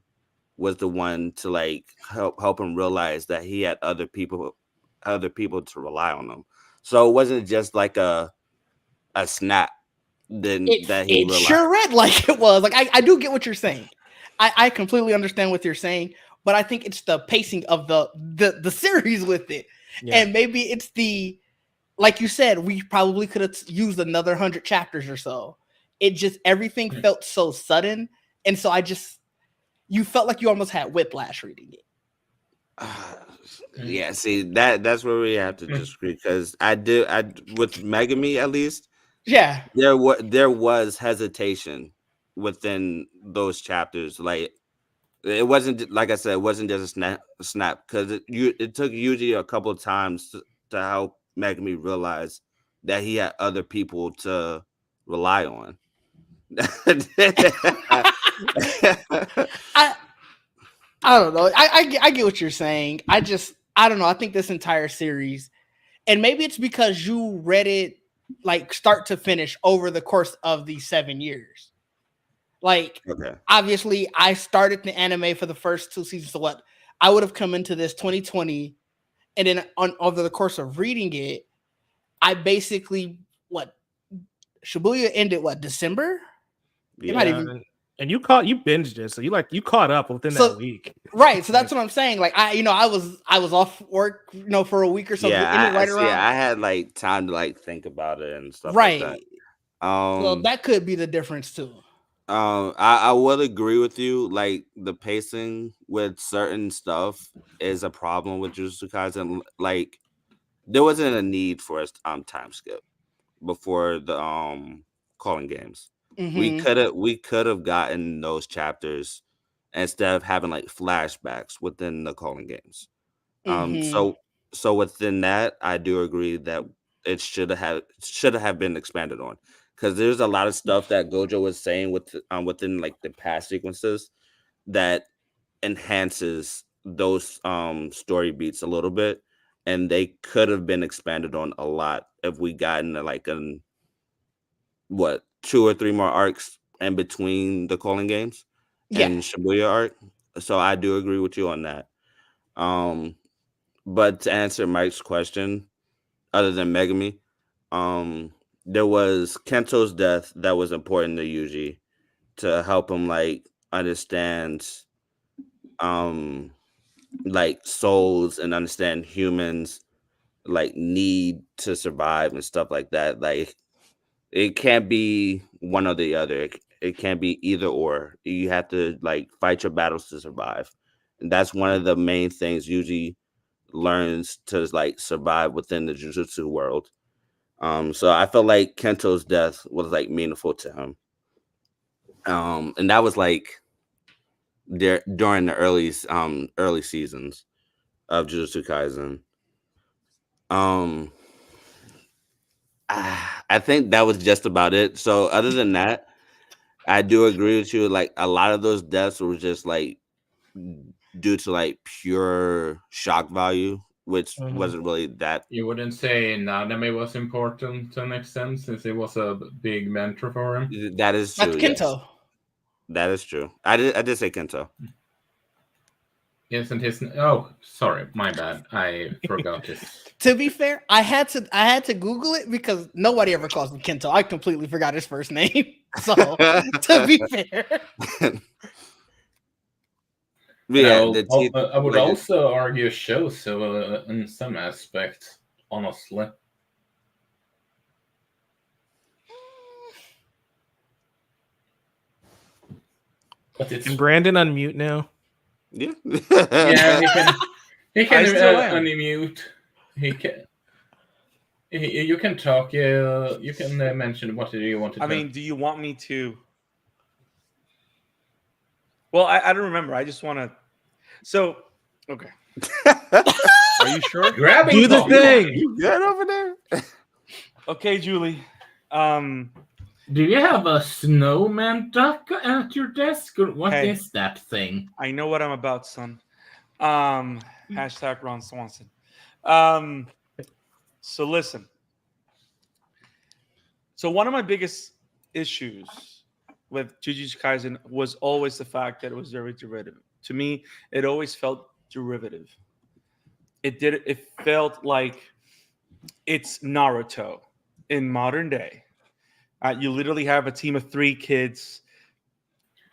was the one to like help him realize that he had other people to rely on him. So it wasn't just like a snap then that he It realized. sure read like it was. Like I do get what you're saying. I completely understand what you're saying, but I think it's the pacing of the series with it. Yeah. And maybe it's the, like you said, we probably could have used another 100 chapters or so. It just, everything felt so sudden. And so you felt like you almost had whiplash reading it. Yeah, see that's where we have to disagree because I with Megami at least, Yeah. there was hesitation within those chapters. Like it wasn't, like I said, it wasn't just a snap because it took Yuji a couple of times to help Megami realize that he had other people to rely on. I don't know. I get what you're saying. I don't know. I think this entire series, and maybe it's because you read it like start to finish over the course of these 7 years. Like, Okay. Obviously, I started the anime for the first 2 seasons. So what? I would have come into this 2020, and then over the course of reading it, I basically Shibuya ended December? It might Yeah. even. And you binged it, so you caught up within that week. Right. So that's what I'm saying. Like I was off work, for a week or so. Yeah, right around. I had like time to like think about it and stuff Right. like that. So that could be the difference too. I would agree with you. Like the pacing with certain stuff is a problem with Jujutsu Kaisen. Like there wasn't a need for a time skip before the calling games. Mm-hmm. We could have gotten those chapters instead of having like flashbacks within the calling games. Mm-hmm. So within that, I do agree that it should have been expanded on because there's a lot of stuff that Gojo was saying within like the past sequences that enhances those story beats a little bit, and they could have been expanded on a lot if we got into like 2 or 3 more arcs in between the calling games and Shibuya arc. So I do agree with you on that. But to answer Mike's question, other than Megami, there was Kento's death that was important to Yuji to help him like understand like souls and understand humans like need to survive and stuff like that. Like it can't be one or the other. It can't be either or. You have to like fight your battles to survive. And that's one of the main things Yuji learns to like survive within the Jujutsu world. So I felt like Kento's death was like meaningful to him. And that was like there during the early seasons of Jujutsu Kaisen. I think that was just about it. So other than that, I do agree with you. Like a lot of those deaths were just like due to like pure shock value, which wasn't really that. You wouldn't say Nanami was important to an extent since it was a big mentor for him? That is true. That's Yes. Kento. That is true. I did say Kento. Isn't his? Oh, sorry, my bad. I forgot his. To be fair, I had to Google it because nobody ever calls him Kento. I completely forgot his first name. So to be fair, Yeah, I would also argue Shoso in some aspects, honestly. But it's Can Brandon unmute now? yeah. yeah, he can I still am. unmute. He can. You can talk. You can mention what do you want to. I mean, do you want me to? Well, I don't remember. I just want to. So, okay. Are you sure? Grabbing Do the Tom. thing. You good over there? Okay, Julie. Do you have a snowman duck at your desk, or what is Hey. that thing? I know what I'm about, son. Hashtag Ron Swanson. So listen. So one of my biggest issues with Jujutsu Kaisen was always the fact that it was very derivative. To me, it always felt derivative. It felt like it's Naruto in modern day. You literally have a team of 3 kids,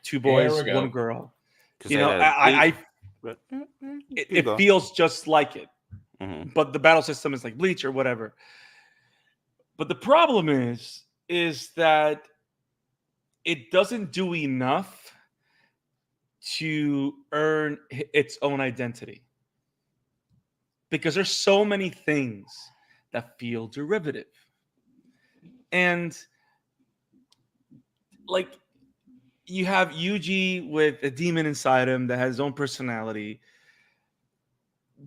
2 boys, Here we go. 1 girl. You know, It feels just like it, but the battle system is like Bleach or whatever. But the problem is that it doesn't do enough to earn its own identity, because there's so many things that feel derivative. And like, you have Yuji with a demon inside him that has his own personality.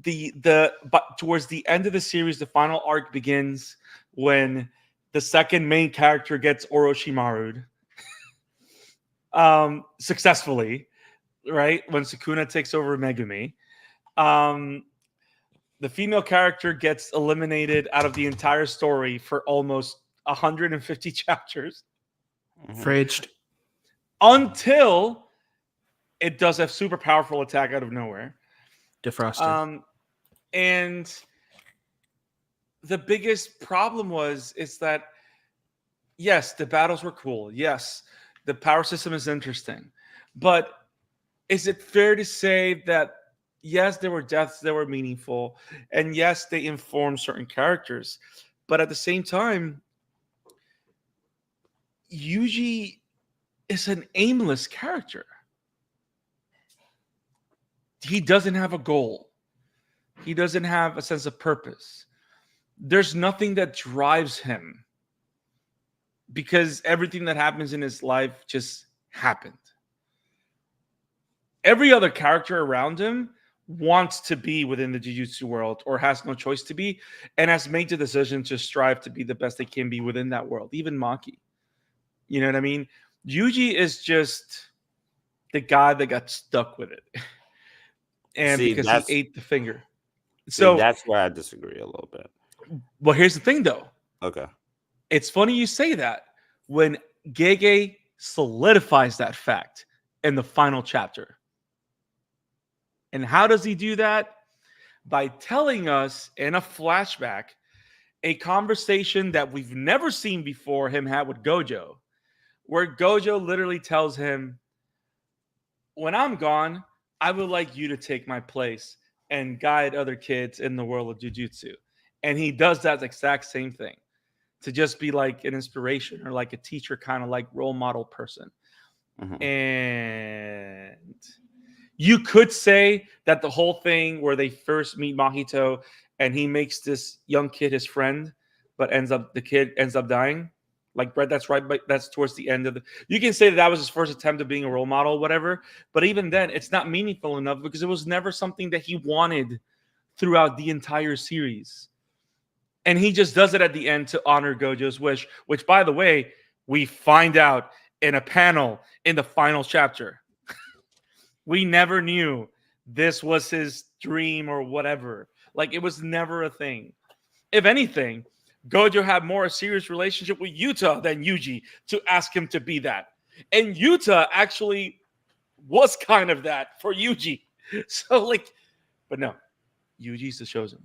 But towards the end of the series, the final arc begins when the second main character gets Orochimaru'd successfully, right? When Sukuna takes over Megumi. The female character gets eliminated out of the entire story for almost 150 chapters. Fridged. Until it does a super powerful attack out of nowhere. Defrosted. And the biggest problem is that, yes, the battles were cool. Yes, the power system is interesting. But is it fair to say that, yes, there were deaths that were meaningful, and yes, they informed certain characters, but at the same time, Yuji is an aimless character. He doesn't have a goal. He doesn't have a sense of purpose. There's nothing that drives him, because everything that happens in his life just happened. Every other character around him wants to be within the Jujutsu world, or has no choice to be, and has made the decision to strive to be the best they can be within that world. Even Maki. You know what I mean? Yuji is just the guy that got stuck with it. And because he ate the finger. So that's where I disagree a little bit. Well, here's the thing, though. Okay. It's funny you say that when Gege solidifies that fact in the final chapter. And how does he do that? By telling us in a flashback a conversation that we've never seen before him have with Gojo, where Gojo literally tells him, when I'm gone, I would like you to take my place and guide other kids in the world of Jujutsu. And he does that exact same thing, to just be like an inspiration or like a teacher, kind of like role model person. And you could say that the whole thing where they first meet Mahito and he makes this young kid his friend, but the kid ends up dying. Like, Brett, that's right, but that's towards the end of the. You can say that was his first attempt at being a role model, whatever. But even then, it's not meaningful enough, because it was never something that he wanted throughout the entire series. And he just does it at the end to honor Gojo's wish, which, by the way, we find out in a panel in the final chapter. We never knew this was his dream or whatever. Like, it was never a thing. If anything, Gojo had more a serious relationship with Yuta than Yuji to ask him to be that. And Yuta actually was kind of that for Yuji. So, like, but no, Yuji's the chosen.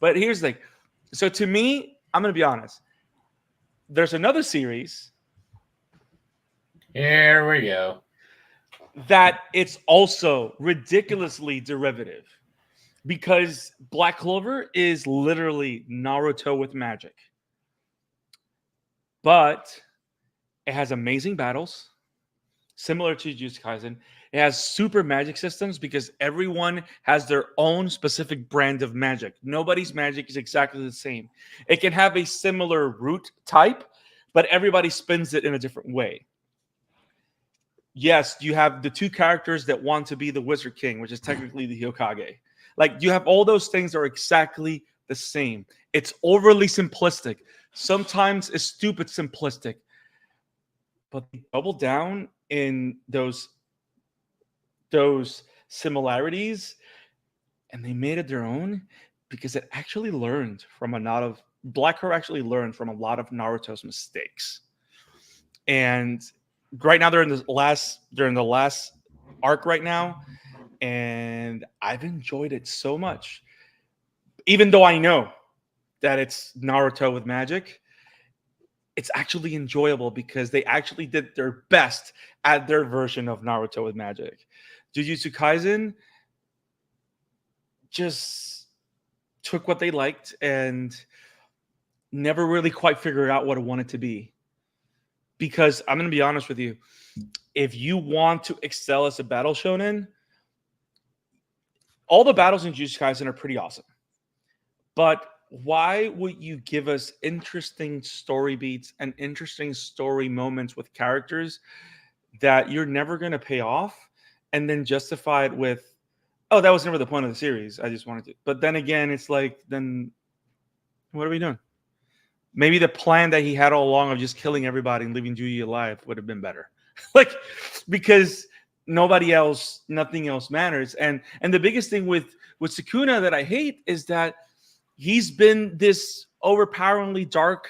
But here's the thing. So to me, I'm going to be honest. There's another series. Here we go. That it's also ridiculously derivative, because Black Clover is literally Naruto with magic. But it has amazing battles, similar to Jujutsu Kaisen. It has super magic systems, because everyone has their own specific brand of magic. Nobody's magic is exactly the same. It can have a similar root type, but everybody spins it in a different way. yes, you have the two characters that want to be the Wizard King, which is technically the Hokage. Like, you have all those things that are exactly the same. It's overly simplistic. Sometimes it's stupid simplistic. But they double down in those similarities, and they made it their own because it actually learned from a lot of Blackheart actually learned from a lot of Naruto's mistakes. And right now they're in the last arc right now, and I've enjoyed it so much. Even though I know that it's Naruto with magic, it's actually enjoyable because they actually did their best at their version of Naruto with magic. Jujutsu Kaisen just took what they liked and never really quite figured out what it wanted to be. Because I'm going to be honest with you, if you want to excel as a battle shonen, all the battles in Jujutsu Kaisen are pretty awesome. But why would you give us interesting story beats and interesting story moments with characters that you're never going to pay off and then justify it with, oh, that was never the point of the series. I just wanted to. But then again, it's like, then what are we doing? Maybe the plan that he had all along of just killing everybody and leaving Juji alive would have been better. Like, because nothing else matters. And the biggest thing with Sukuna that I hate is that he's been this overpoweringly dark,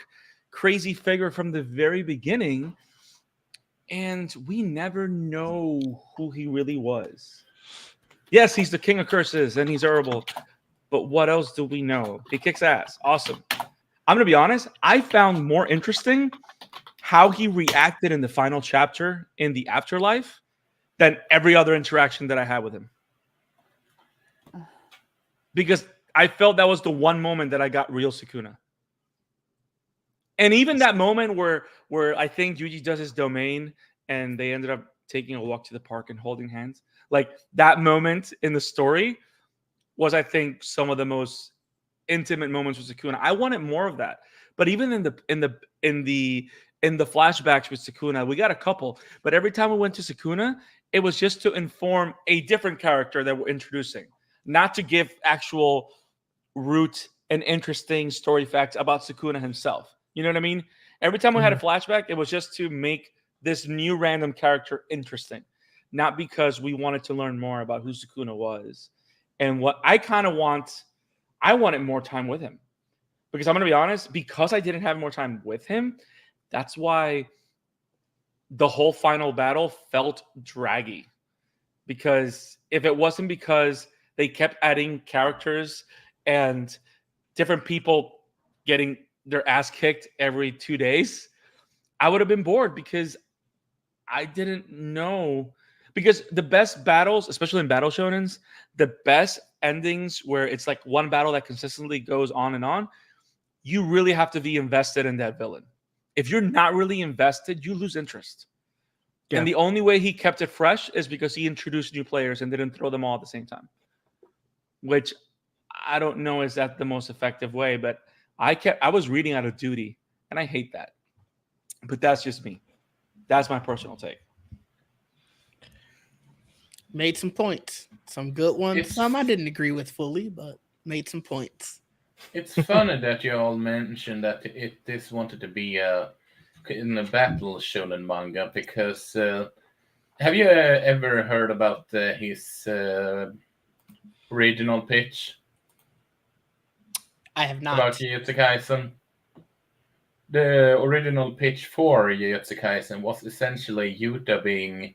crazy figure from the very beginning, and we never know who he really was. Yes, he's the king of curses, and he's horrible, but what else do we know? He kicks ass. Awesome. I'm going to be honest, I found more interesting how he reacted in the final chapter in the afterlife than every other interaction that I had with him. Because I felt that was the one moment that I got real Sukuna. And even that moment where I think Yuji does his domain and they ended up taking a walk to the park and holding hands. Like, that moment in the story was, I think, some of the most intimate moments with Sukuna. I wanted more of that. But even in the flashbacks with Sukuna, we got a couple. But every time we went to Sukuna, it was just to inform a different character that we're introducing, not to give actual root and interesting story facts about Sukuna himself. You know what I mean? Every time we had a flashback, it was just to make this new random character interesting, not because we wanted to learn more about who Sukuna was. And what I kind of want, I wanted more time with him. Because I'm going to be honest, because I didn't have more time with him, that's why the whole final battle felt draggy. Because if it wasn't because they kept adding characters and different people getting their ass kicked every 2 days, I would have been bored because I didn't know. Because the best battles, especially in battle shonens, the best endings where it's like one battle that consistently goes on and on, you really have to be invested in that villain. If you're not really invested, you lose interest. Yeah. And the only way he kept it fresh is because he introduced new players and didn't throw them all at the same time. Which I don't know is that the most effective way, but I was reading out of duty, and I hate that. But that's just me. That's my personal take. Made some points. Some good ones. Some I didn't agree with fully, but made some points. It's funny that you all mentioned that this wanted to be in a battle shonen manga, because have you ever heard about his original pitch? I have not. About Jujutsu Kaisen. The original pitch for Jujutsu Kaisen was essentially Yuta being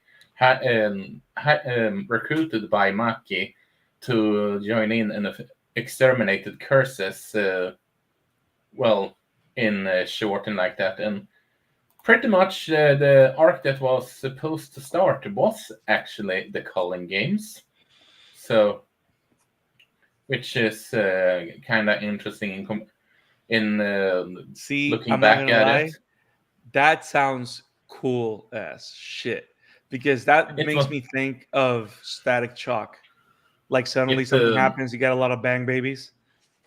recruited by Maki to join in an exterminated curses, in short and like that. And pretty much the arc that was supposed to start was actually the Culling Games. So, which is kind of interesting in looking I'm back at it. That sounds cool as shit, because that makes me think of Static Shock. Like, suddenly something happens, you got a lot of bang babies.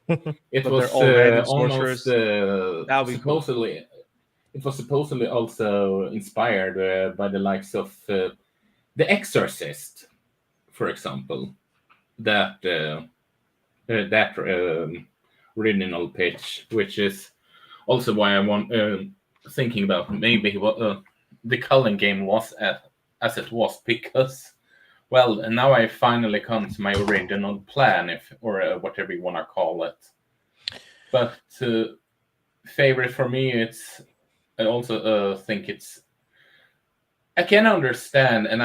It but was they're all almost supposedly cool. It was supposedly also inspired by the likes of The Exorcist, for example, that original pitch, which is also why I want thinking about maybe what the Cullen game was as it was, because well, and now I finally come to my original plan, if or whatever you want to call it. But favorite for me, it's I also think it's I can understand, and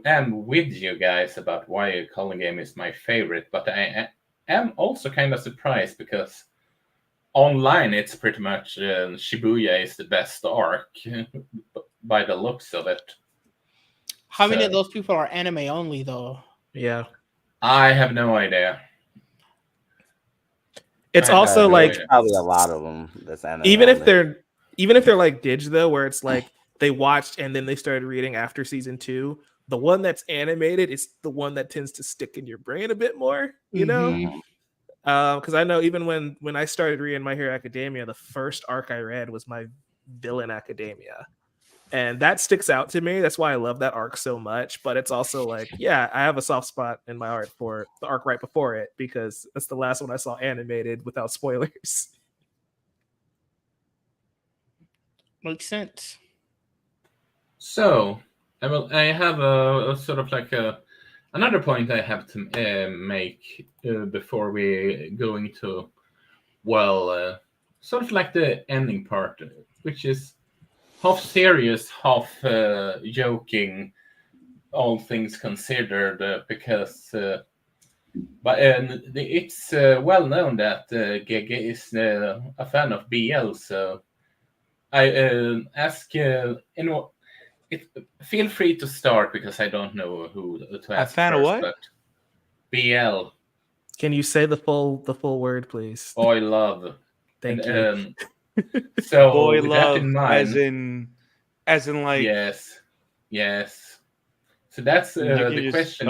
am with you guys about why a Cullen game is my favorite, but I am also kind of surprised because online it's pretty much Shibuya is the best arc by the looks of it. How many of those people are anime only, though? Yeah. I have no idea. It's also like probably a lot of them. That's anime even only. if they're like Dig though, where it's like they watched and then they started reading after season 2. The one that's animated is the one that tends to stick in your brain a bit more, you know. Because I know even when I started reading My Hero Academia, the first arc I read was My Villain Academia. And that sticks out to me. That's why I love that arc so much. But it's also like, yeah, I have a soft spot in my heart for the arc right before it because that's the last one I saw animated without spoilers. Makes sense. So, I have a sort of like another point I have to make before we go into, well, sort of like the ending part, which is half serious, half joking, all things considered, because but it's well known that Gege is a fan of BL, so I ask feel free to start because I don't know who to ask fan first, of what? but BL. Can you say the full word, please? Boy love. Thank you. So Boy with love, that in mind, as in like yes. So that's the question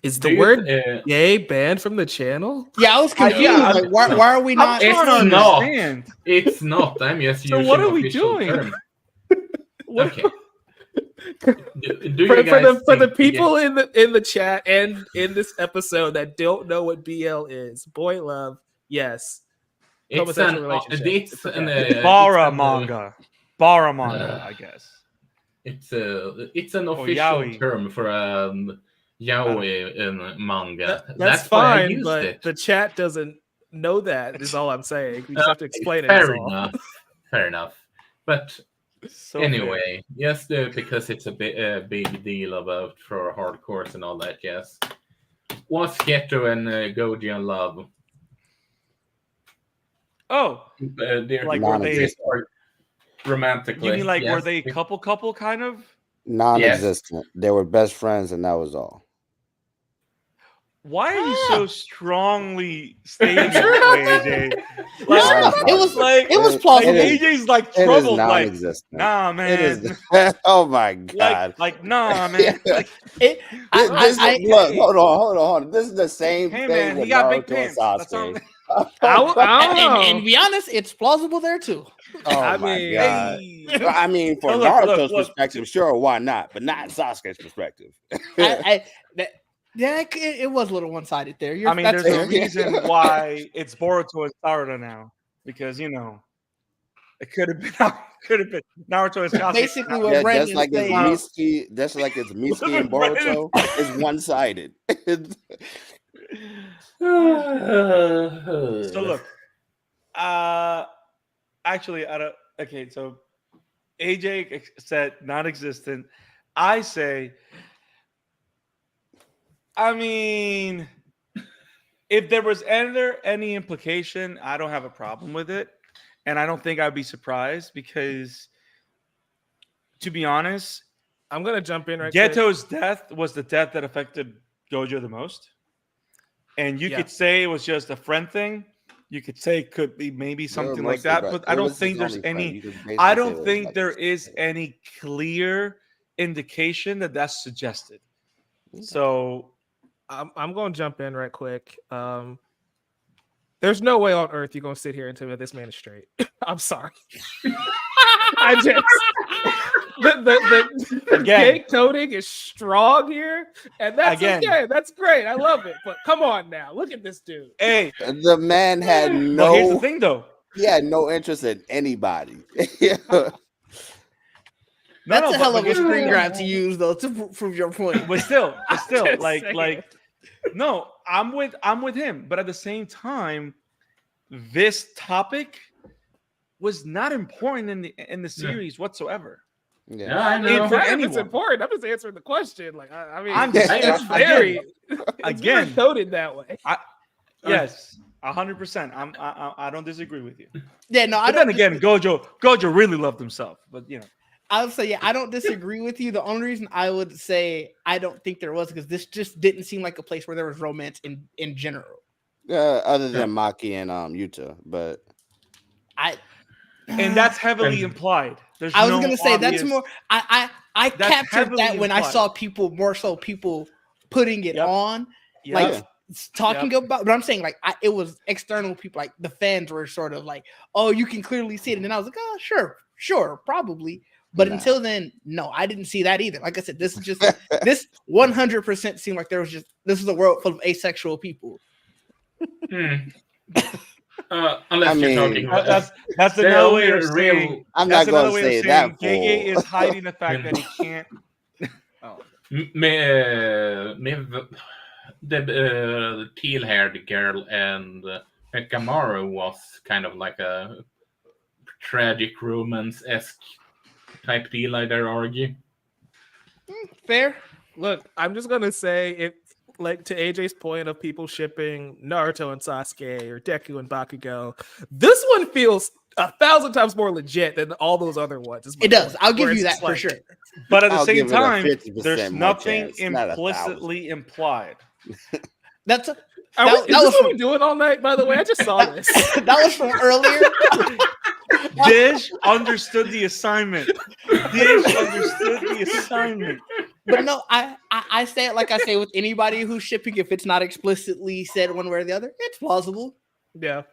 is the word gay banned from the channel? Yeah, I was confused. Like, why are we not? It's not. I'm just so using what are we official doing? Term. Okay. For the people in the chat and in this episode that don't know what BL is, boy love, yes. It's homosexual relationship. It's Bara manga, I guess. It's an official term for yaoi manga. That's fine, why I fine, used but it. the chat doesn't know that. Is all I'm saying. We just have to explain it. Fair enough. But so anyway, yes, because it's a big deal about for hardcores and all that. Yes, what's Geto and Goji in love? Oh, like were they romantically? You mean like were they couple kind of? Non-existent. Yes. They were best friends, and that was all. Why are you so strongly stating that way, AJ? Like, it was plausible. AJ's like troubled. Like, nah, man. It is. Oh my god. Like nah, man. Like, look, hold on. This is the same thing. Man, he got big pants. That's all. And be honest, it's plausible there too. Oh my god! I mean, for Naruto's perspective, sure, why not? But not Sasuke's perspective. It was a little one-sided there. There's a reason why it's Boruto and Sarada now, because it could have been Naruto and Sasuke. Basically, what Brandon just like it's Mitsuki and Boruto is one-sided. So look, actually, okay, so AJ said non-existent. I say, if there was any implication, I don't have a problem with it, and I don't think I'd be surprised because, to be honest, I'm gonna jump in. Geto's death was the death that affected Gojo the most. And you could say it was just a friend thing. You could say it could be maybe something like that, but I don't think there's any. I don't think there is any clear indication that that's suggested. So, I'm going to jump in right quick. There's no way on earth you're going to sit here and tell me this man is straight. I'm sorry. the gay coding is strong here, and that's Again. okay. That's great. I love it. But come on now, look at this dude. Hey, The man had well, here's the no, thing, though. he had no interest in anybody. That's a hell of a here's the screen thing, grab to use, though, to prove your point. But still, Just saying. no, I'm with him. But at the same time, this topic was not important in the series whatsoever. Yeah, I know. For It's anyone. important. I'm just answering the question. Like, I mean, I'm just- it's very Again. coded that way. Yes, 100%. I don't disagree with you. Yeah, no, I But don't. then again, Gojo really loved himself. But I would say, yeah, I don't disagree with you. The only reason I would say I don't think there was because this just didn't seem like a place where there was romance in general. Other than Maki and Yuta, but and that's heavily implied. There's I was no gonna say obvious- that's more. I That's captured that heavily when I implied. saw people putting it Yep. on, Yeah. like talking about. But I'm saying like it was external people, like the fans were sort of like, oh, you can clearly see it, and then I was like, oh, sure, probably. But until then, no, I didn't see that either. Like I said, this is just this 100% seemed like this is a world full of asexual people. Unless you're talking about That's the another way only of saying. real- I'm That's not going another to way say of that. saying Gege Fool. is hiding the fact that he can't. The teal-haired girl and Kamaru was kind of like a tragic romance-esque type deal, I dare argue. Fair. Look, I'm just gonna say if, like, to AJ's point of people shipping Naruto and Sasuke or Deku and Bakugo, this one feels 1,000 times more legit than all those other ones. is my It does. point. I'll give Where you it's that just for like- sure. But at the I'll same give it a time, 50% there's more nothing chance, not 1,000. implicitly implied. That's Is that this was what from we're doing all night? By the way, I just saw this. that was from earlier. Dish understood the assignment. Dish understood the assignment. But no, I say it like I say with anybody who's shipping. If it's not explicitly said one way or the other, it's plausible. Yeah.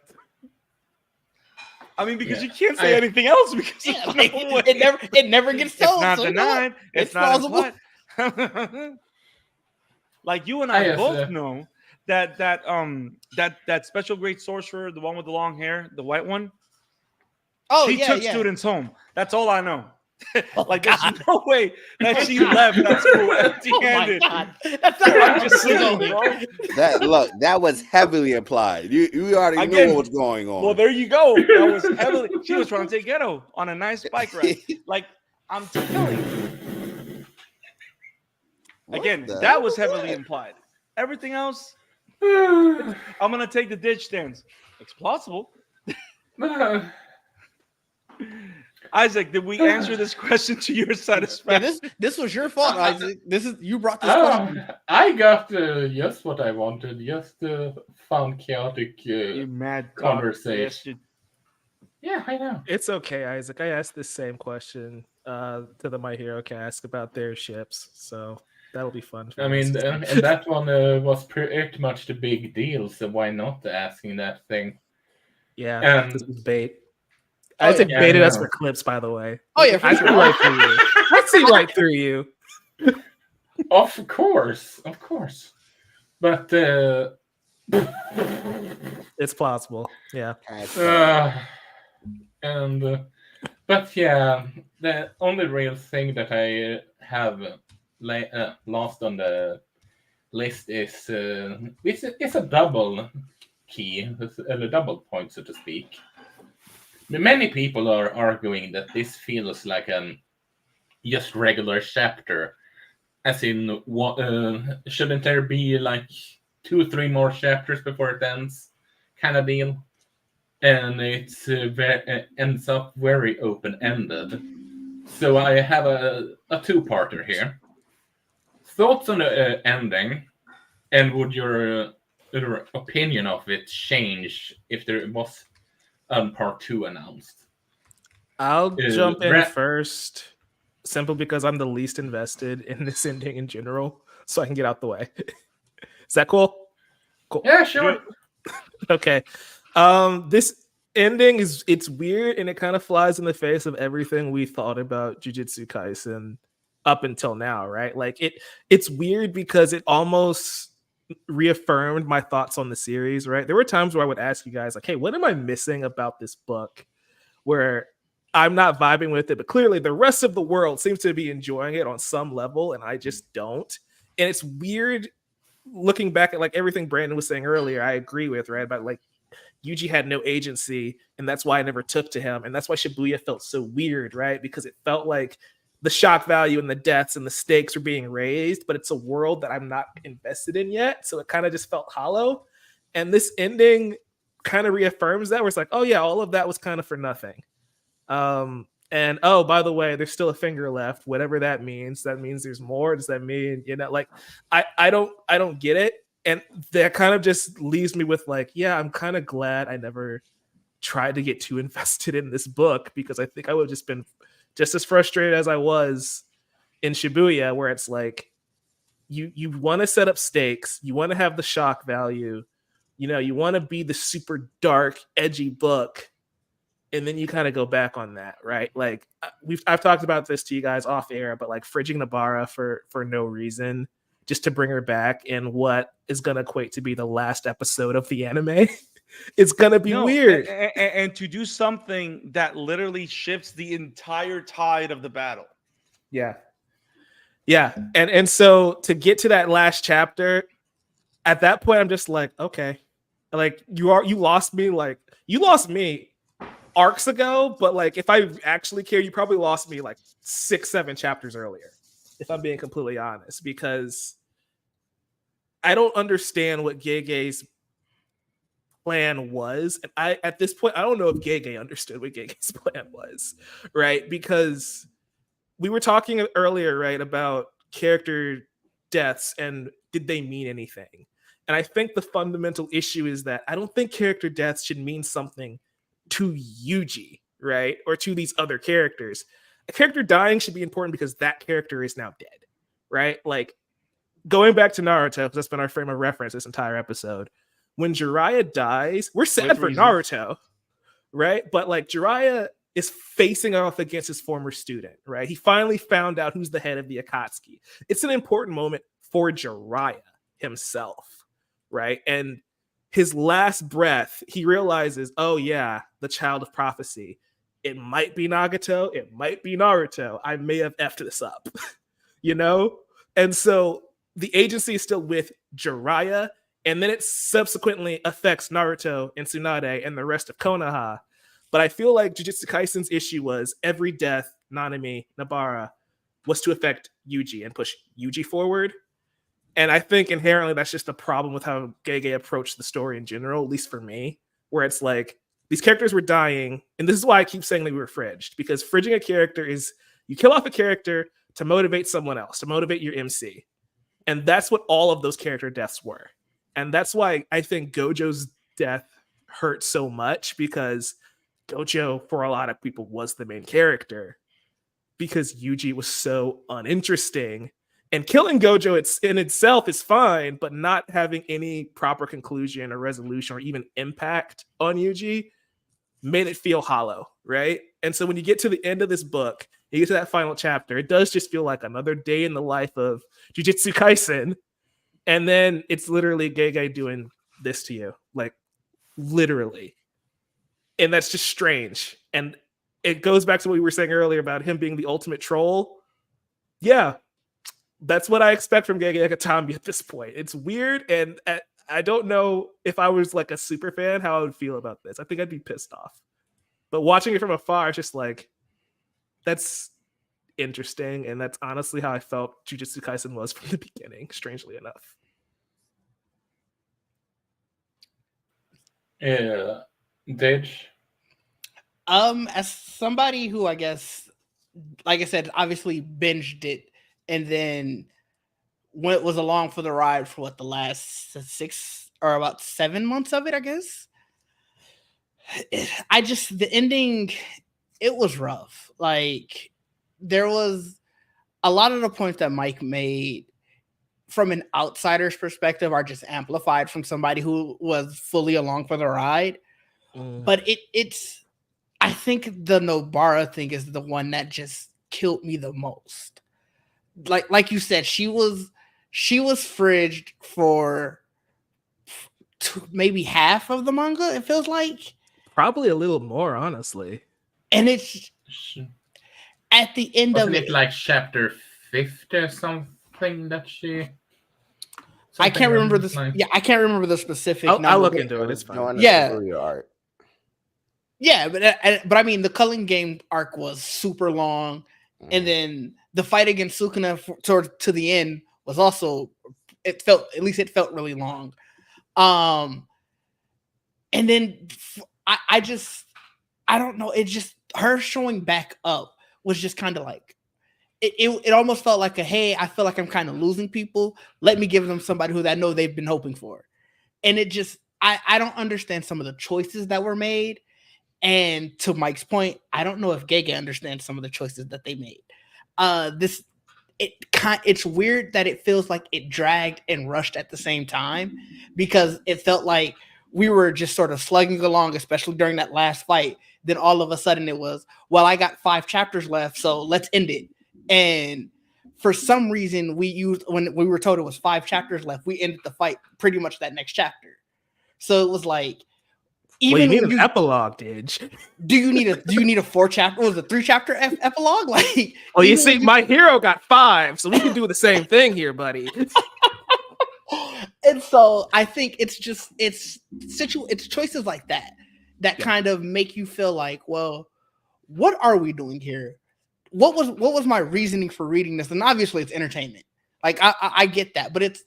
I mean, because you can't say anything else because Yeah, there's like, no way. it never gets told. It's not so you know what? denied. It's not plausible. implied. Like you and I yes, both know that special grade sorcerer, the one with the long hair, the white one, Oh she yeah, took yeah. students home. That's all I know. Oh, Like there's God. no way that she left that school Oh my empty-handed. god, that's not I'm what just saying, going. bro. That was heavily implied. You already Again, knew what was going on. Well, there you go. That was heavily. She was trying to take ghetto on a nice bike ride. Like I'm telling you. What Again, the that was hell heavily that? implied. Everything else, I'm gonna take the ditch stance. It's plausible. Isaac, did we answer this question to your Yeah, satisfaction? this was your fault, Isaac. You brought this question. I got just what I wanted, just fun, chaotic You mad conversation. bastard. Yeah, I know. It's okay, Isaac. I asked this same question to the My Hero cast about their ships, so that'll be fun. for I you mean, guys to and see. that one was pretty much the big deal, so why not asking that thing? Yeah, and- this was bait. Oh, Isaac yeah, baited I us know. for clips, by the way. Oh yeah, for I sure. see right through you. I see right through you. Of course. But It's plausible. Yeah. But yeah, the only real thing that I have lost on the list is it's a double key, a double point, so to speak. Many people are arguing that this feels like just regular chapter, as in shouldn't there be like 2-3 more chapters before it ends, kind of deal, and it's ends up very open-ended. So I have a two-parter here. Thoughts on the ending, and would your opinion of it change if there was part 2 announced? I'll jump in Brett- first, simply because I'm the least invested in this ending in general, so I can get out the way. Is that cool? Cool. Yeah, sure. Okay. This ending it's weird, and it kind of flies in the face of everything we thought about Jujutsu Kaisen up until now, right? Like it's weird because it almost reaffirmed my thoughts on the series, right? There were times where I would ask you guys like, hey, what am I missing about this book where I'm not vibing with it, but clearly the rest of the world seems to be enjoying it on some level and I just don't. And it's weird looking back at like everything Brandon was saying earlier. I agree with, right? About like Yuji had no agency, and that's why I never took to him. And that's why Shibuya felt so weird, right? Because it felt like the shock value and the deaths and the stakes were being raised, but it's a world that I'm not invested in yet. So it kind of just felt hollow. And this ending kind of reaffirms that, where it's like, oh yeah, all of that was kind of for nothing. And oh, by the way, there's still a finger left, whatever that means. That means there's more. Does that mean, like I don't get it. And that kind of just leaves me with like, yeah, I'm kind of glad I never tried to get too invested in this book, because I think I would have just been just as frustrated as I was in Shibuya, where it's like you want to set up stakes, you want to have the shock value, you want to be the super dark, edgy book, and then you kind of go back on that, right? Like I've talked about this to you guys off air, but like fridging Nabara for no reason, just to bring her back in what is going to equate to be the last episode of the anime. It's going to be weird. And to do something that literally shifts the entire tide of the battle. Yeah. And so to get to that last chapter, at that point, I'm just like, okay, like you lost me arcs ago, but like if I actually care, you probably lost me like 6-7 chapters earlier, if I'm being completely honest, because I don't understand what Gege's plan was. And at this point, I don't know if Gege understood what Gege's plan was, right? Because we were talking earlier, right, about character deaths and did they mean anything? And I think the fundamental issue is that I don't think character deaths should mean something to Yuji, right? Or to these other characters. A character dying should be important because that character is now dead, right? Like going back to Naruto, because that's been our frame of reference this entire episode. When Jiraiya dies, we're sad for Naruto, right? But like Jiraiya is facing off against his former student, right? He finally found out who's the head of the Akatsuki. It's an important moment for Jiraiya himself, right? And his last breath, he realizes, oh yeah, the child of prophecy. It might be Nagato, it might be Naruto. I may have effed this up, And so the agency is still with Jiraiya, and then it subsequently affects Naruto and Tsunade and the rest of Konoha. But I feel like Jujutsu Kaisen's issue was every death, Nanami, Nabara, was to affect Yuji and push Yuji forward. And I think inherently that's just a problem with how Gege approached the story in general, at least for me, where it's like these characters were dying. And this is why I keep saying they were fridged, because fridging a character is you kill off a character to motivate someone else, to motivate your MC. And that's what all of those character deaths were. And that's why I think Gojo's death hurt so much, because Gojo, for a lot of people, was the main character because Yuji was so uninteresting. And killing Gojo in itself is fine, but not having any proper conclusion or resolution or even impact on Yuji made it feel hollow, right? And so when you get to the end of this book, you get to that final chapter, it does just feel like another day in the life of Jujutsu Kaisen. And then it's literally Gege doing this to you, like literally. And that's just strange. And it goes back to what we were saying earlier about him being the ultimate troll. Yeah, that's what I expect from Gege Akutami at this point. It's weird, and I don't know if I was like a super fan how I would feel about this. I think I'd be pissed off. But watching it from afar, it's just like, that's interesting, and that's honestly how I felt Jujutsu Kaisen was from the beginning, strangely enough. Dage? As somebody who, I guess, like I said, obviously binged it and then was along for the ride for the last 6 or about 7 months of it, I guess. The ending, it was rough. Like, there was a lot of the points that Mike made from an outsider's perspective are just amplified from somebody who was fully along for the ride. But it's I think the Nobara thing is the one that just killed me the most. Like you said, she was fridged for maybe half of the manga, it feels like. Probably a little more, honestly. And it's at the end Wasn't of it like chapter 50 or something that she... I can't remember this. Like... Yeah, I can't remember the specific. I'll look into it. It's fine. Yeah, yeah, but I mean, the Culling Game arc was super long, and then the fight against Sukuna to the end was also. It felt really long, and then I don't know. It just her showing back up was just kind of like it almost felt like hey, I feel like I'm kind of losing people. Let me give them somebody who I know they've been hoping for, and it just I don't understand some of the choices that were made. And to Mike's point, I don't know if Gege understands some of the choices that they made. It's weird that it feels like it dragged and rushed at the same time, because it felt like we were just sort of slugging along, especially during that last fight. Then all of a sudden it was, well, I got 5 chapters left, so let's end it. And for some reason when we were told it was 5 chapters left, we ended the fight pretty much that next chapter. So it was like, even you need an epilogue, Didge. Do you need a 4 chapter? Was it a 3 chapter epilogue? Like, well, you see, my hero got 5, so we can do the same thing here, buddy. And so I think it's choices like that kind of make you feel like, well, what are we doing here? What was my reasoning for reading this? And obviously, it's entertainment. Like I get that, but it's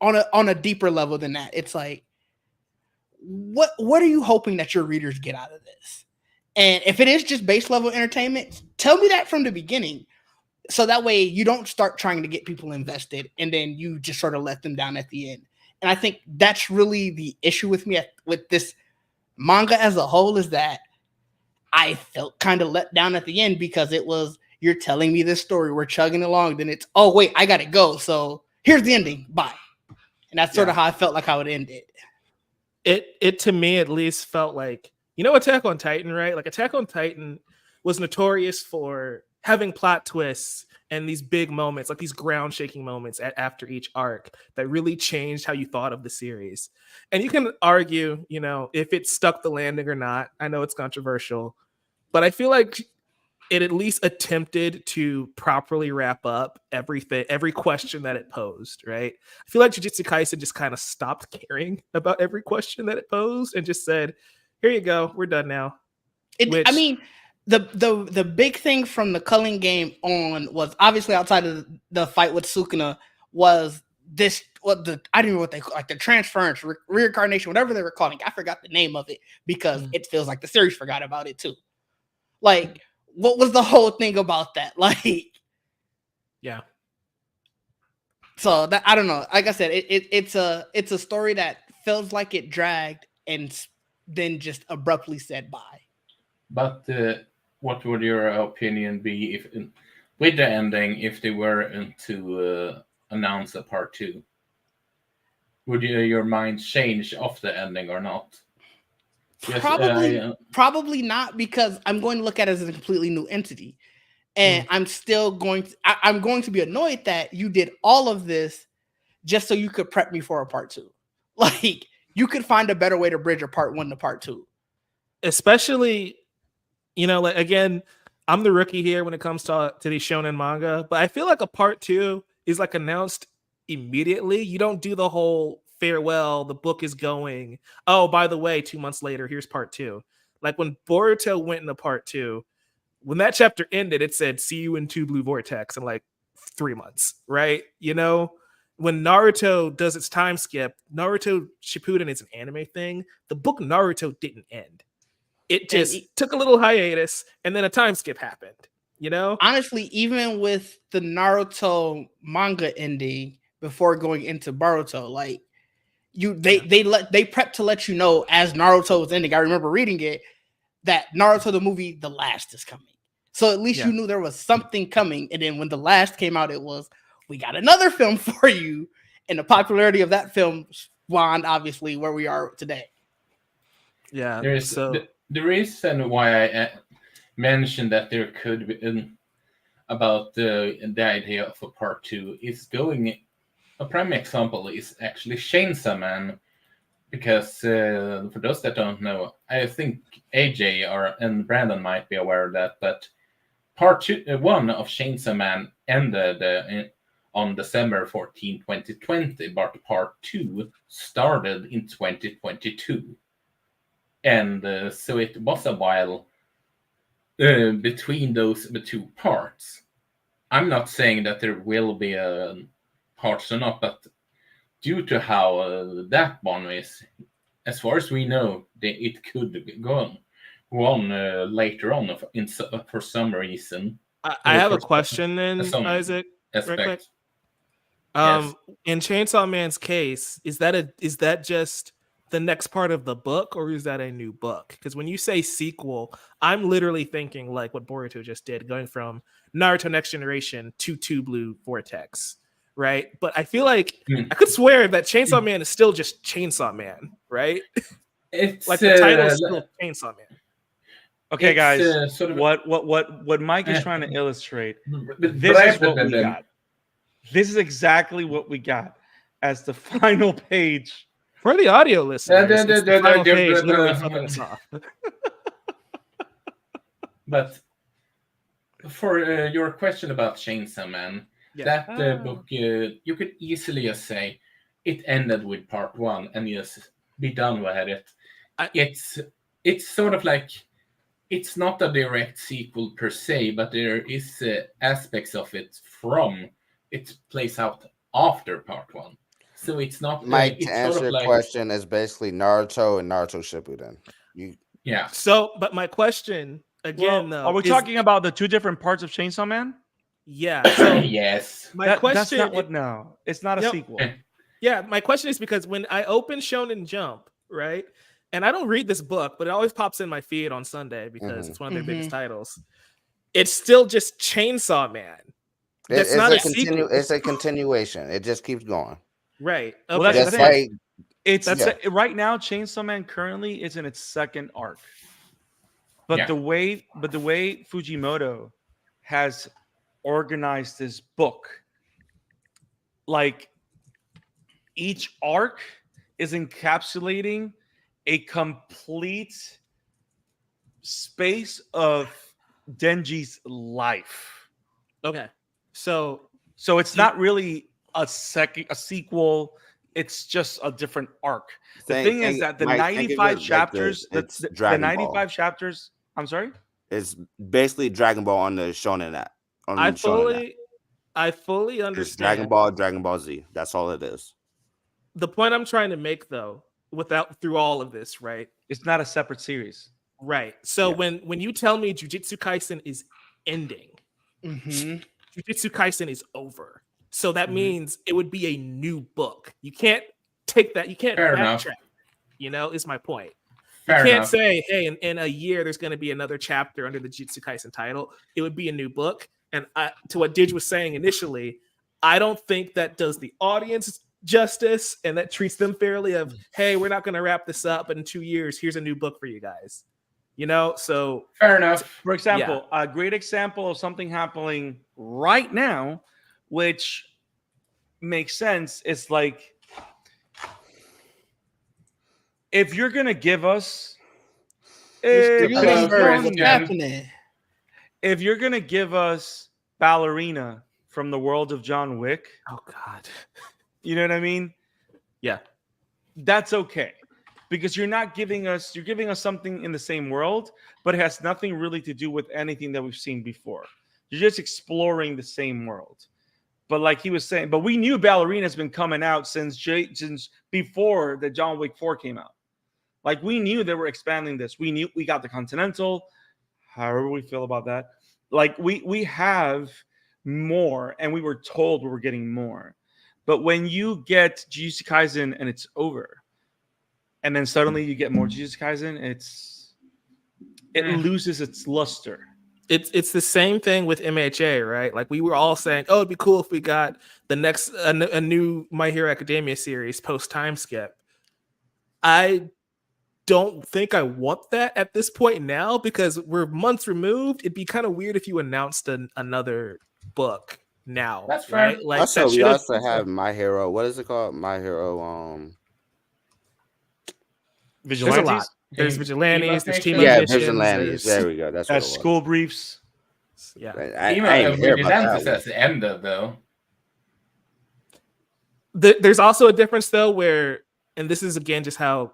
on a deeper level than that. It's like, what are you hoping that your readers get out of this? And if it is just base level entertainment, tell me that from the beginning, so that way you don't start trying to get people invested and then you just sort of let them down at the end. And I think that's really the issue with me with this manga as a whole, is that I felt kind of let down at the end, because it was, you're telling me this story, we're chugging along, then it's, oh wait, I gotta go, so here's the ending, bye. And that's sort of how I felt like how it ended. It to me at least felt like, Attack on Titan, right? Like Attack on Titan was notorious for having plot twists and these big moments, like these ground shaking moments after each arc that really changed how you thought of the series. And you can argue, if it stuck the landing or not. I know it's controversial, but I feel like it at least attempted to properly wrap up everything, every question that it posed, right? I feel like Jujutsu Kaisen just kind of stopped caring about every question that it posed and just said, here you go, we're done now. I mean, the big thing from the Culling Game on was, obviously outside of the fight with Sukuna, was this, I don't know what they call, like the transference, reincarnation, whatever they were calling it. I forgot the name of it, because it feels like the series forgot about it too. Like, what was the whole thing about that? Like, yeah. So that, I don't know. Like I said, it's a story that feels like it dragged and then just abruptly said bye. But what would your opinion be if, with the ending, if they were to announce a part 2? Would your mind change off the ending or not? Probably not, because I'm going to look at it as a completely new entity, and I'm going to be annoyed that you did all of this just so you could prep me for a part 2. Like, you could find a better way to bridge a part 1 to part 2. Especially, like, again, I'm the rookie here when it comes to these shonen manga, but I feel like a part 2 is like announced immediately. You don't do the whole farewell, the book is going, oh, by the way, 2 months later, here's part 2. Like when Boruto went into part 2, when that chapter ended, it said, see you in 2 Blue Vortex in like 3 months, right? When Naruto does its time skip, Naruto Shippuden is an anime thing. The book Naruto didn't end. It just took a little hiatus, and then a time skip happened, Honestly, even with the Naruto manga ending before going into Boruto, like, they prep to let you know as Naruto was ending. I remember reading it that Naruto the movie The Last is coming, so at least you knew there was something coming. And then when The Last came out, it was, we got another film for you, and the popularity of that film spawned obviously where we are today. Yeah. There is the reason why I mentioned that there could be about the idea of a part 2 is going. A prime example is actually Chainsaw Man, because for those that don't know, I think AJ and Brandon might be aware of that, but part 1 of Chainsaw Man ended on December 14, 2020, but part 2 started in 2022. And so it was a while between the two parts. I'm not saying that there will be a parts or not, but due to how that one is, as far as we know, it could go on later on for some reason. I have a question then, some Isaac. Right quick. aspect. Yes. In Chainsaw Man's case, is that just the next part of the book, or is that a new book? Because when you say sequel, I'm literally thinking like what Boruto just did, going from Naruto Next Generation to Two Blue Vortex, right? But I feel like I could swear that Chainsaw Man is still just Chainsaw Man, right? It's like the title is still Chainsaw Man. Okay, guys, sort of what Mike is trying to illustrate, but this is what we got. This is exactly what we got as the final page. For the audio listeners, it's the final page, literally flipping us off. But for your question about Chainsaw Man, that book, you could easily just say it ended with part 1 and just be done with it. It's sort of like, it's not a direct sequel per se, but there is aspects of it from it plays out after part 1. So it's not. Mike, it's to answer sort of your question, is basically Naruto and Naruto Shippuden. Yeah. So, but my question again, though, are we talking about the two different parts of Chainsaw Man? Yeah. So yes. My question. That's not what. No, it's not a sequel. Yeah, my question is because when I open Shonen Jump, right, and I don't read this book, but it always pops in my feed on Sunday because it's one of their biggest titles. It's still just Chainsaw Man. It's not a sequel. It's a continuation. It just keeps going. Right. Okay. Well, that's the thing. It's right now. Chainsaw Man currently is in its second arc, but the way Fujimoto has organized this book, like each arc is encapsulating a complete space of Denji's life. Okay. So it's not really a sequel. It's just a different arc. The thing is that the 95 chapters, the 95 chapters. I'm sorry. It's basically Dragon Ball on the Shonen app. I fully understand. It's Dragon Ball Z. That's all it is. The point I'm trying to make, though, through all of this, right? It's not a separate series, right? So when you tell me Jujutsu Kaisen is ending, Jujutsu Kaisen is over. So that means it would be a new book. You can't take that. You can't backtrack. Is my point. You can't say, hey, in a year there's going to be another chapter under the Jujutsu Kaisen title. It would be a new book. And to what Dij was saying initially, I don't think that does the audience justice and that treats them fairly of, hey, we're not going to wrap this up, but in 2 years, here's a new book for you guys. So fair enough. For example, a great example of something happening right now, which makes sense, is like, if you're going to give us if you're going to give us Ballerina from the world of John Wick. Oh, God. You know what I mean? Yeah. That's okay. Because you're giving us something in the same world, but it has nothing really to do with anything that we've seen before. You're just exploring the same world. But like he was saying, but we knew Ballerina's been coming out since before the John Wick 4 came out. Like, we knew they were expanding this. We knew we got the Continental, however we feel about that. Like, we have more, and we were told we were getting more. But when you get Jujutsu Kaisen and it's over, and then suddenly you get more Jujutsu Kaisen, it loses its luster. It's the same thing with MHA, right? Like, we were all saying, oh, it'd be cool if we got the next a new My Hero Academia series post time skip. I don't think I want that at this point now because we're months removed. It'd be kind of weird if you announced another book now. That's fair. Right? Like Also, that we should have. also have My Hero. What is it called? My Hero. There's a lot. Vigilantes. There's vigilantes. There's team Yeah, missions. Vigilantes. There's, There we go. That's what it That's was. school briefs. yeah. I ain't hear about that Vigilantes one. has ended though. There's also a difference though, where, and this is again just how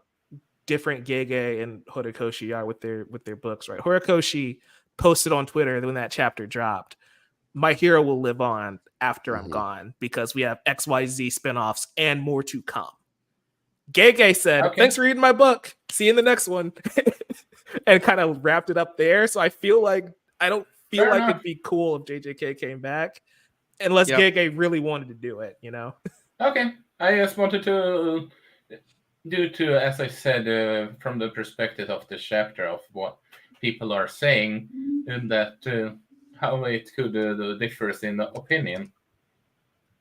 different Gege and Horikoshi are with their books, right? Horikoshi posted on Twitter that when that chapter dropped, My Hero will live on after I'm gone because we have XYZ spinoffs and more to come. Gege said, thanks for reading my book. See you in the next one. And kind of wrapped it up there. So I feel like I don't feel Fair like enough. it'd be cool if JJK came back unless Gege really wanted to do it, you know? Okay, I just wanted to as I said, from the perspective of the chapter of what people are saying, and that how it could differs in the opinion.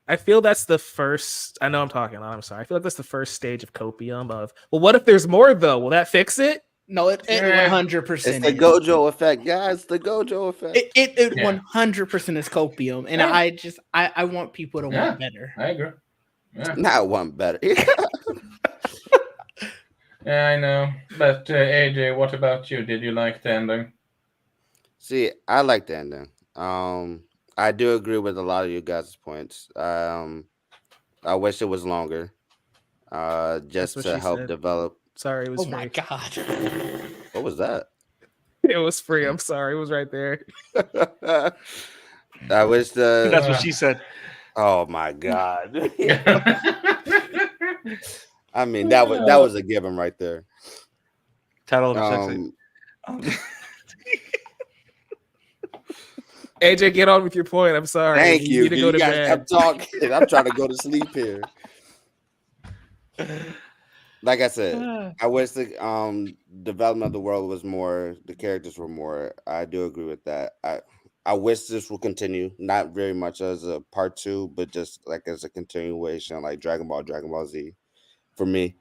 I feel that's the first. I know I'm talking. I'm sorry. I feel like that's the first stage of copium. Of well, what if there's more though? Will that fix it? No, it 100%. It's the Gojo effect, guys. The Gojo effect. It 100% is copium, and I want people to want better. I agree. Yeah. Not one better. Yeah, I know. But AJ, what about you? Did you like the ending? See, I like the ending. I do agree with a lot of you guys' points. I wish it was longer. Just to help develop. Sorry, it was free. My god. What was that? It was free. I'm sorry. It was right there. I wish the. That's what she said. Oh my god. I mean, that was a given right there. Title of sexy. AJ, get on with your point. I'm sorry. Thank you. Need to go to bed. I'm talking. I'm trying to go to sleep here. Like I said, I wish the development of the world was more. The characters were more. I do agree with that. I wish this will continue. Not very much as a part 2, but just like as a continuation, like Dragon Ball Z, for me.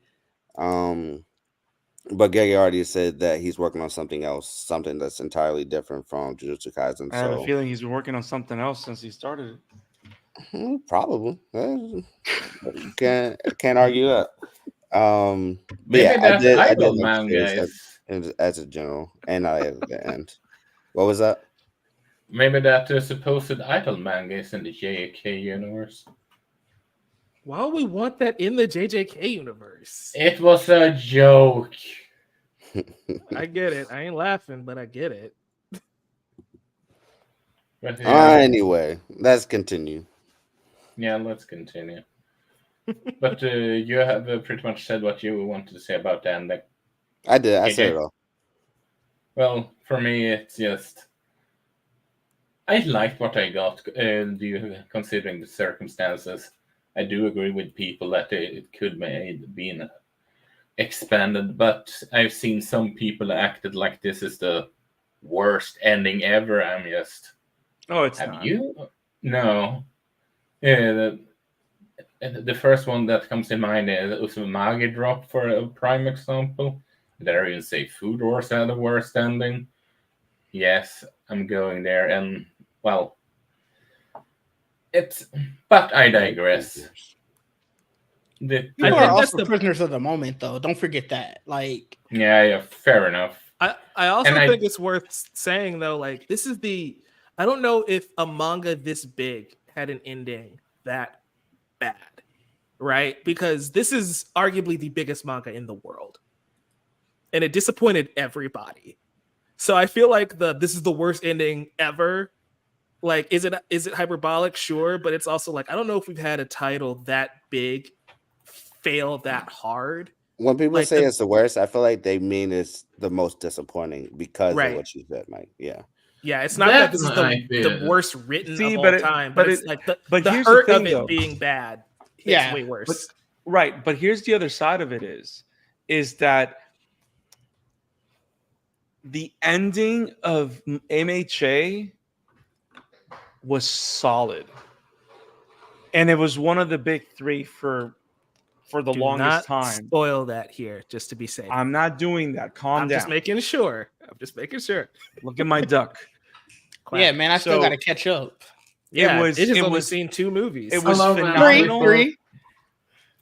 But Gege already said that he's working on something else, something that's entirely different from Jujutsu Kaisen. I have a feeling he's been working on something else since he started it. Probably. Can't argue that. But yeah, I did manga as a general, and I at the end. What was that? Maybe that supposed idol manga is in the JK universe. Why would we want that in the JJK universe? It was a joke. I get it. I ain't laughing, but I get it. But, yeah. Anyway, let's continue. Yeah, let's continue. But you have pretty much said what you wanted to say about the ending. I did. I said it all. Well, for me, it's just I liked what I got. Considering the circumstances, I do agree with people that it could have been expanded, but I've seen some people acted like this is the worst ending ever. I'm just. Oh, it's have not. you? No. The first one that comes in mind is Usumagi Drop for a prime example. There you say Food Wars had the worst ending. Yes, I'm going there, and well, but I digress. I think that's the prisoners of the moment, though. Don't forget that. Like, yeah, fair enough. I also think it's worth saying though, like this is I don't know if a manga this big had an ending that bad, right? Because this is arguably the biggest manga in the world, and it disappointed everybody. So I feel like this is the worst ending ever. Like, is it hyperbolic? Sure, but it's also like I don't know if we've had a title that big fail that hard. When people say it's the worst, I feel like they mean it's the most disappointing because of what you said, Mike. Yeah. Yeah, it's not that this is the worst written of all time, but it's like the hurt of it being bad. It's way worse. But here's the other side of it is that the ending of MHA was solid. And it was one of the big 3 for for the Do longest not time. spoil that here, just to be safe. I'm not doing that. Calm I'm down. just making sure. Look at my duck. Yeah, man, I still So- got to catch up. Yeah, was- it has it only was- seen 2 movies. It was Hello, man. phenomenal. Three.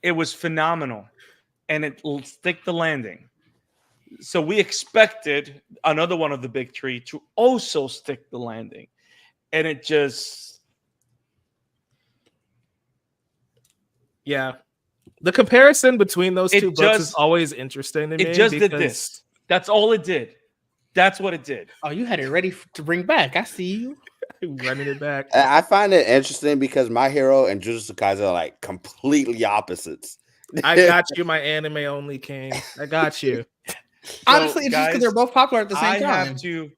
It was phenomenal, and it will stick the landing. So we expected another one of the big three to also stick the landing, and it just Yeah. The comparison between those It 2 books is just- always interesting to me. it just did because this. That's all it did. That's what it did. Oh, you had it ready to bring back. I see you. running it back. I find it interesting because My Hero and Jujutsu Kaisen are like completely opposites. I got you, my anime only king. I got you. Honestly, it's just guys, because they're both popular at the same I time. have to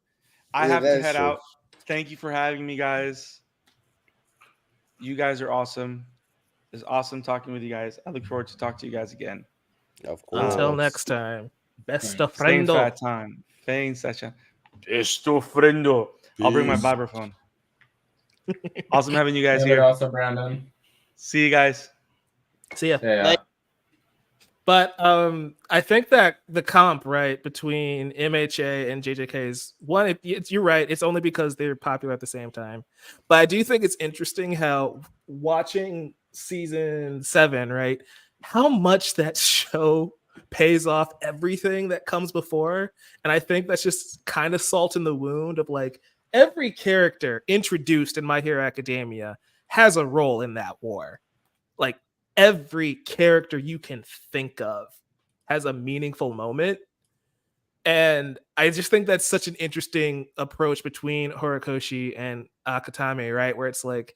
Yeah, that's head true. out. Thank you for having me, guys. You guys are awesome. It's awesome talking with you guys. I look forward to talk to you guys again. Of course. Until next time. Best of Same friendo. fat time. Same session. Esto friendo. I'll bring my Peace. vibraphone. Awesome having you guys Yeah, here. also, Brandon. See you guys. See ya. Yeah. Like- But I think that the comp, right, between MHA and JJK is one. You're right. It's only because they're popular at the same time. But I do think it's interesting how watching season 7, right, how much that show pays off everything that comes before. And I think that's just kind of salt in the wound of like every character introduced in My Hero Academia has a role in that war. Like every character you can think of has a meaningful moment. And I just think that's such an interesting approach between Horikoshi and Akutami, right? Where it's like,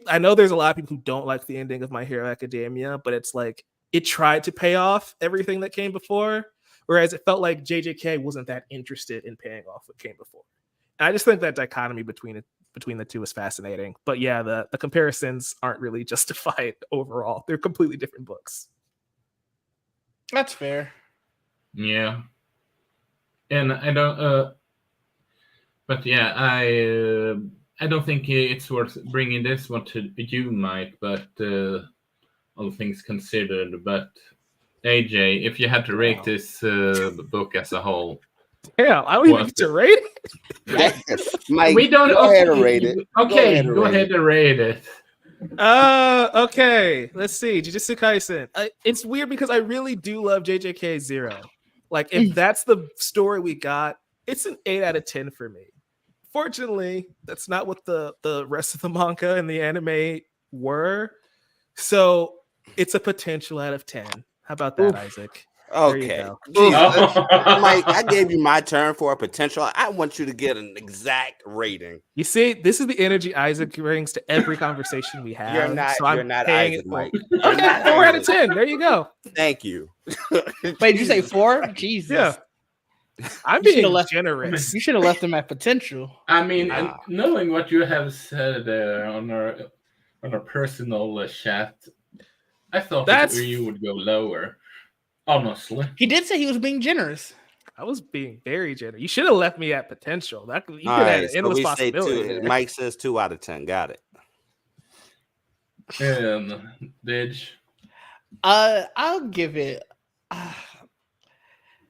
I know there's a lot of people who don't like the ending of My Hero Academia, but it's like, it tried to pay off everything that came before, whereas it felt like JJK wasn't that interested in paying off what came before. And I just think that dichotomy between the two is fascinating. But yeah, the comparisons aren't really justified overall. They're completely different books. That's fair. Yeah. And I don't, but yeah, I don't think it's worth bringing this one to you, Mike, but all things considered. But AJ, if you had to rate this book as a whole, Yeah, I don't even get to rate it. Mike, we don't. go ahead and rate it. Okay, go ahead and rate it. Okay. Let's see. Jujutsu Kaisen. It's weird because I really do love JJK 0. Like, if that's the story we got, it's an 8 out of 10 for me. Fortunately, that's not what the rest of the manga and the anime were. So it's a potential out of 10. How about that, Isaac? There you Okay. go. Jesus. Mike, I gave you my turn for a potential. I want you to get an exact rating. You see, this is the energy Isaac brings to every conversation we have. You're not, so I'm you're not paying Isaac, it Mike. forward. You're Okay, not 4 out of Isaac. 10. There you go. Thank you. Wait, did you say 4? Jesus. Yeah. I'm You should've being left- generous. You should have left them at potential. I mean, Nah. knowing what you have said on our personal chat, I thought that That's- you would go lower. Honestly, He did say he was being generous. I was being very generous. You should have left me at potential. That you could All have right, an so endless we say possibility. 2. there. Mike says 2 out of 10. Got it. Didge. I'll give it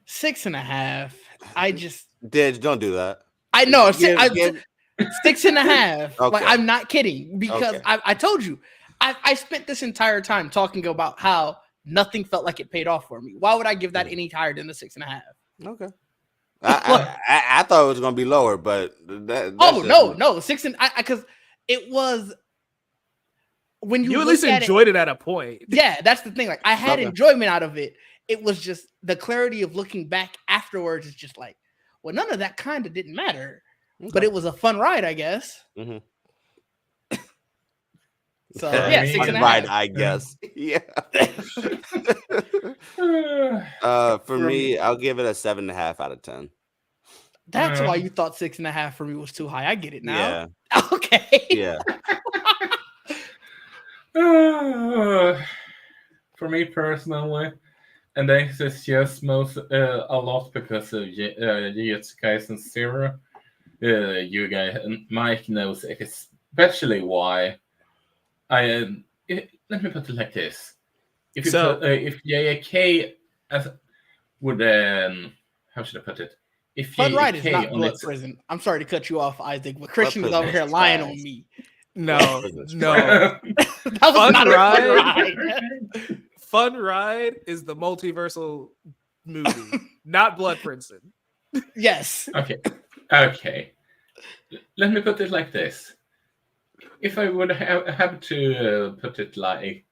6.5. I just, Didge, don't do that. I know, Give- 6.5. Like, Okay. I'm not kidding because Okay. I told you, I spent this entire time talking about how nothing felt like it paid off for me. Why would I give that any higher than the 6.5? Okay. I thought it was gonna be lower, but that's Oh just- no, 6 and because it was when you You at look least at enjoyed it at a point. Yeah, that's the thing. Like I had Okay. enjoyment out of it. It was just the clarity of looking back afterwards is just like, well, none of that kind of didn't matter, but it was a fun ride, I guess. Mhm. So Yeah, yeah, I mean, 6.5. Right, I guess. Yeah. For me, I'll give it a 7.5 out of 10. That's why you thought 6.5 for me was too high. I get it now. Yeah. Okay. Yeah. For me personally, and this is just a lot because of Jujutsu Kaisen 0. You guys and Mike knows especially why. Let me put it like this: if JAK would how should I put it? If Fun Ride is JAK not on Blood its Prison. I'm sorry to cut you off, Isaac, but Christian is Prison over here is lying trash. on me. No. That was Fun not Ride? a Fun Ride. Fun Ride is the multiversal movie, not Blood Prison. Yes. Okay. Let me put it like this. If I would have to put it like,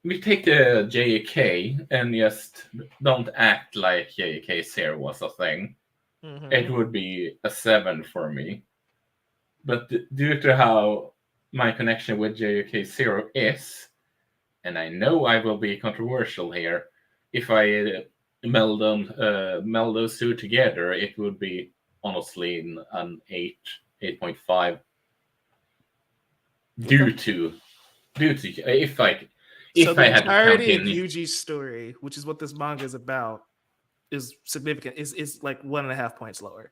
we take the JK and just don't act like JK Zero was a thing, it would be a 7 for me. But due to how my connection with JK Zero is, and I know I will be controversial here, if I meld those two together, it would be honestly an 8.5. Due to if I So the had to count entirety of in Yuji's story, which is what this manga is about, is significant. Is like 1.5 points lower,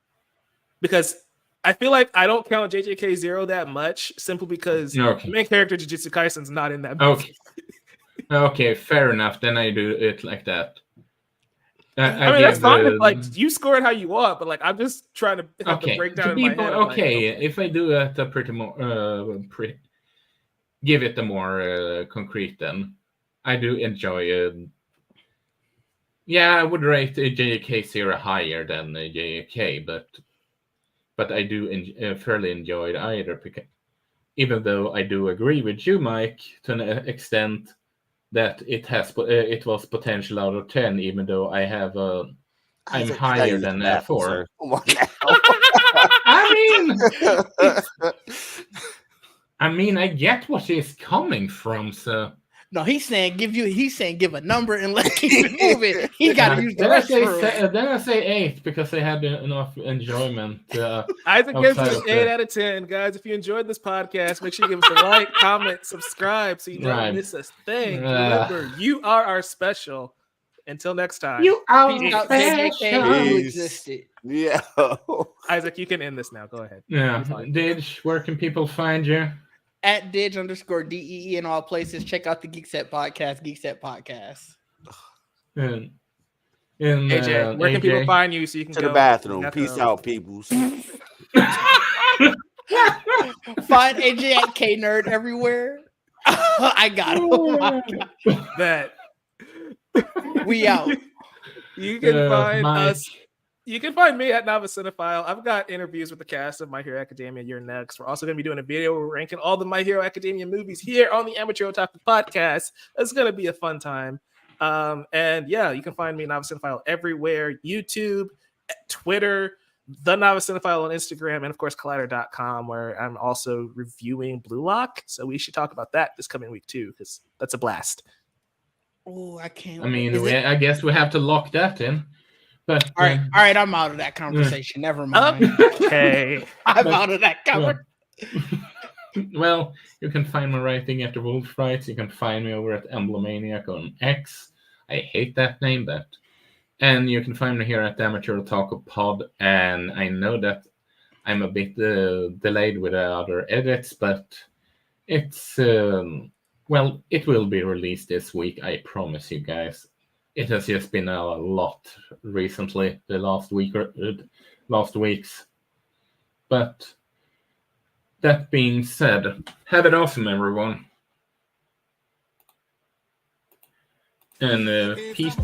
because I feel like I don't count JJK Zero that much simply because the main character Jujutsu Kaisen's not in that movie. Okay, fair enough. Then I do it like that. I mean, that's fine. Like you score it how you want, but like I'm just trying to have the breakdown in my head. Okay, if I do it a pretty more give it a more concrete, then I do enjoy it. Yeah, I would rate JK Zero higher than JK, but I do fairly enjoy either, because even though I do agree with you, Mike, to an extent that it was potential out of 10, even though I have I'm higher than 4. I mean, I get what he's coming from, so. No, he's saying give a number and let's keep it moving. He got to use the restroom. Then I say 8 because I had enough enjoyment. Isaac gives it an 8 out of 10. Guys, if you enjoyed this podcast, make sure you give us a like, comment, subscribe so you don't miss a thing. Remember, you are our special. Until next time. You are special. Existed. Yeah. Isaac, you can end this now. Go ahead. Yeah. Didge, where can people find you? At Didge_DEE in all places. Check out the Geek Set Podcast. And AJ, where can people find you so you can to go the bathroom? Peace out, peoples. Find AJ at K Nerd everywhere. I got him. Bet. We out. You can find us. You can find me at Novice Cinephile. I've got interviews with the cast of My Hero Academia. You're next. We're also going to be doing a video where we're ranking all the My Hero Academia movies here on the Amateur Otaku podcast. It's going to be a fun time. And yeah, you can find me Novice Cinephile everywhere: YouTube, Twitter, The Novice Cinephile on Instagram, and of course Collider.com, where I'm also reviewing Blue Lock. So we should talk about that this coming week too, because that's a blast. Oh, I can't. I mean, I guess we have to lock that in. But all right, I'm out of that conversation. Never mind. Okay, I'm out of that conversation. Well, you can find my writing at the Wolf Rights. You can find me over at Emblemaniac on X. I hate that name, and you can find me here at the Amateur Otaku Pod. And I know that I'm a bit delayed with the other edits, but it's well, it will be released this week. I promise you guys. It has just been a lot recently, the last weeks. But that being said, have it awesome, everyone. And peace.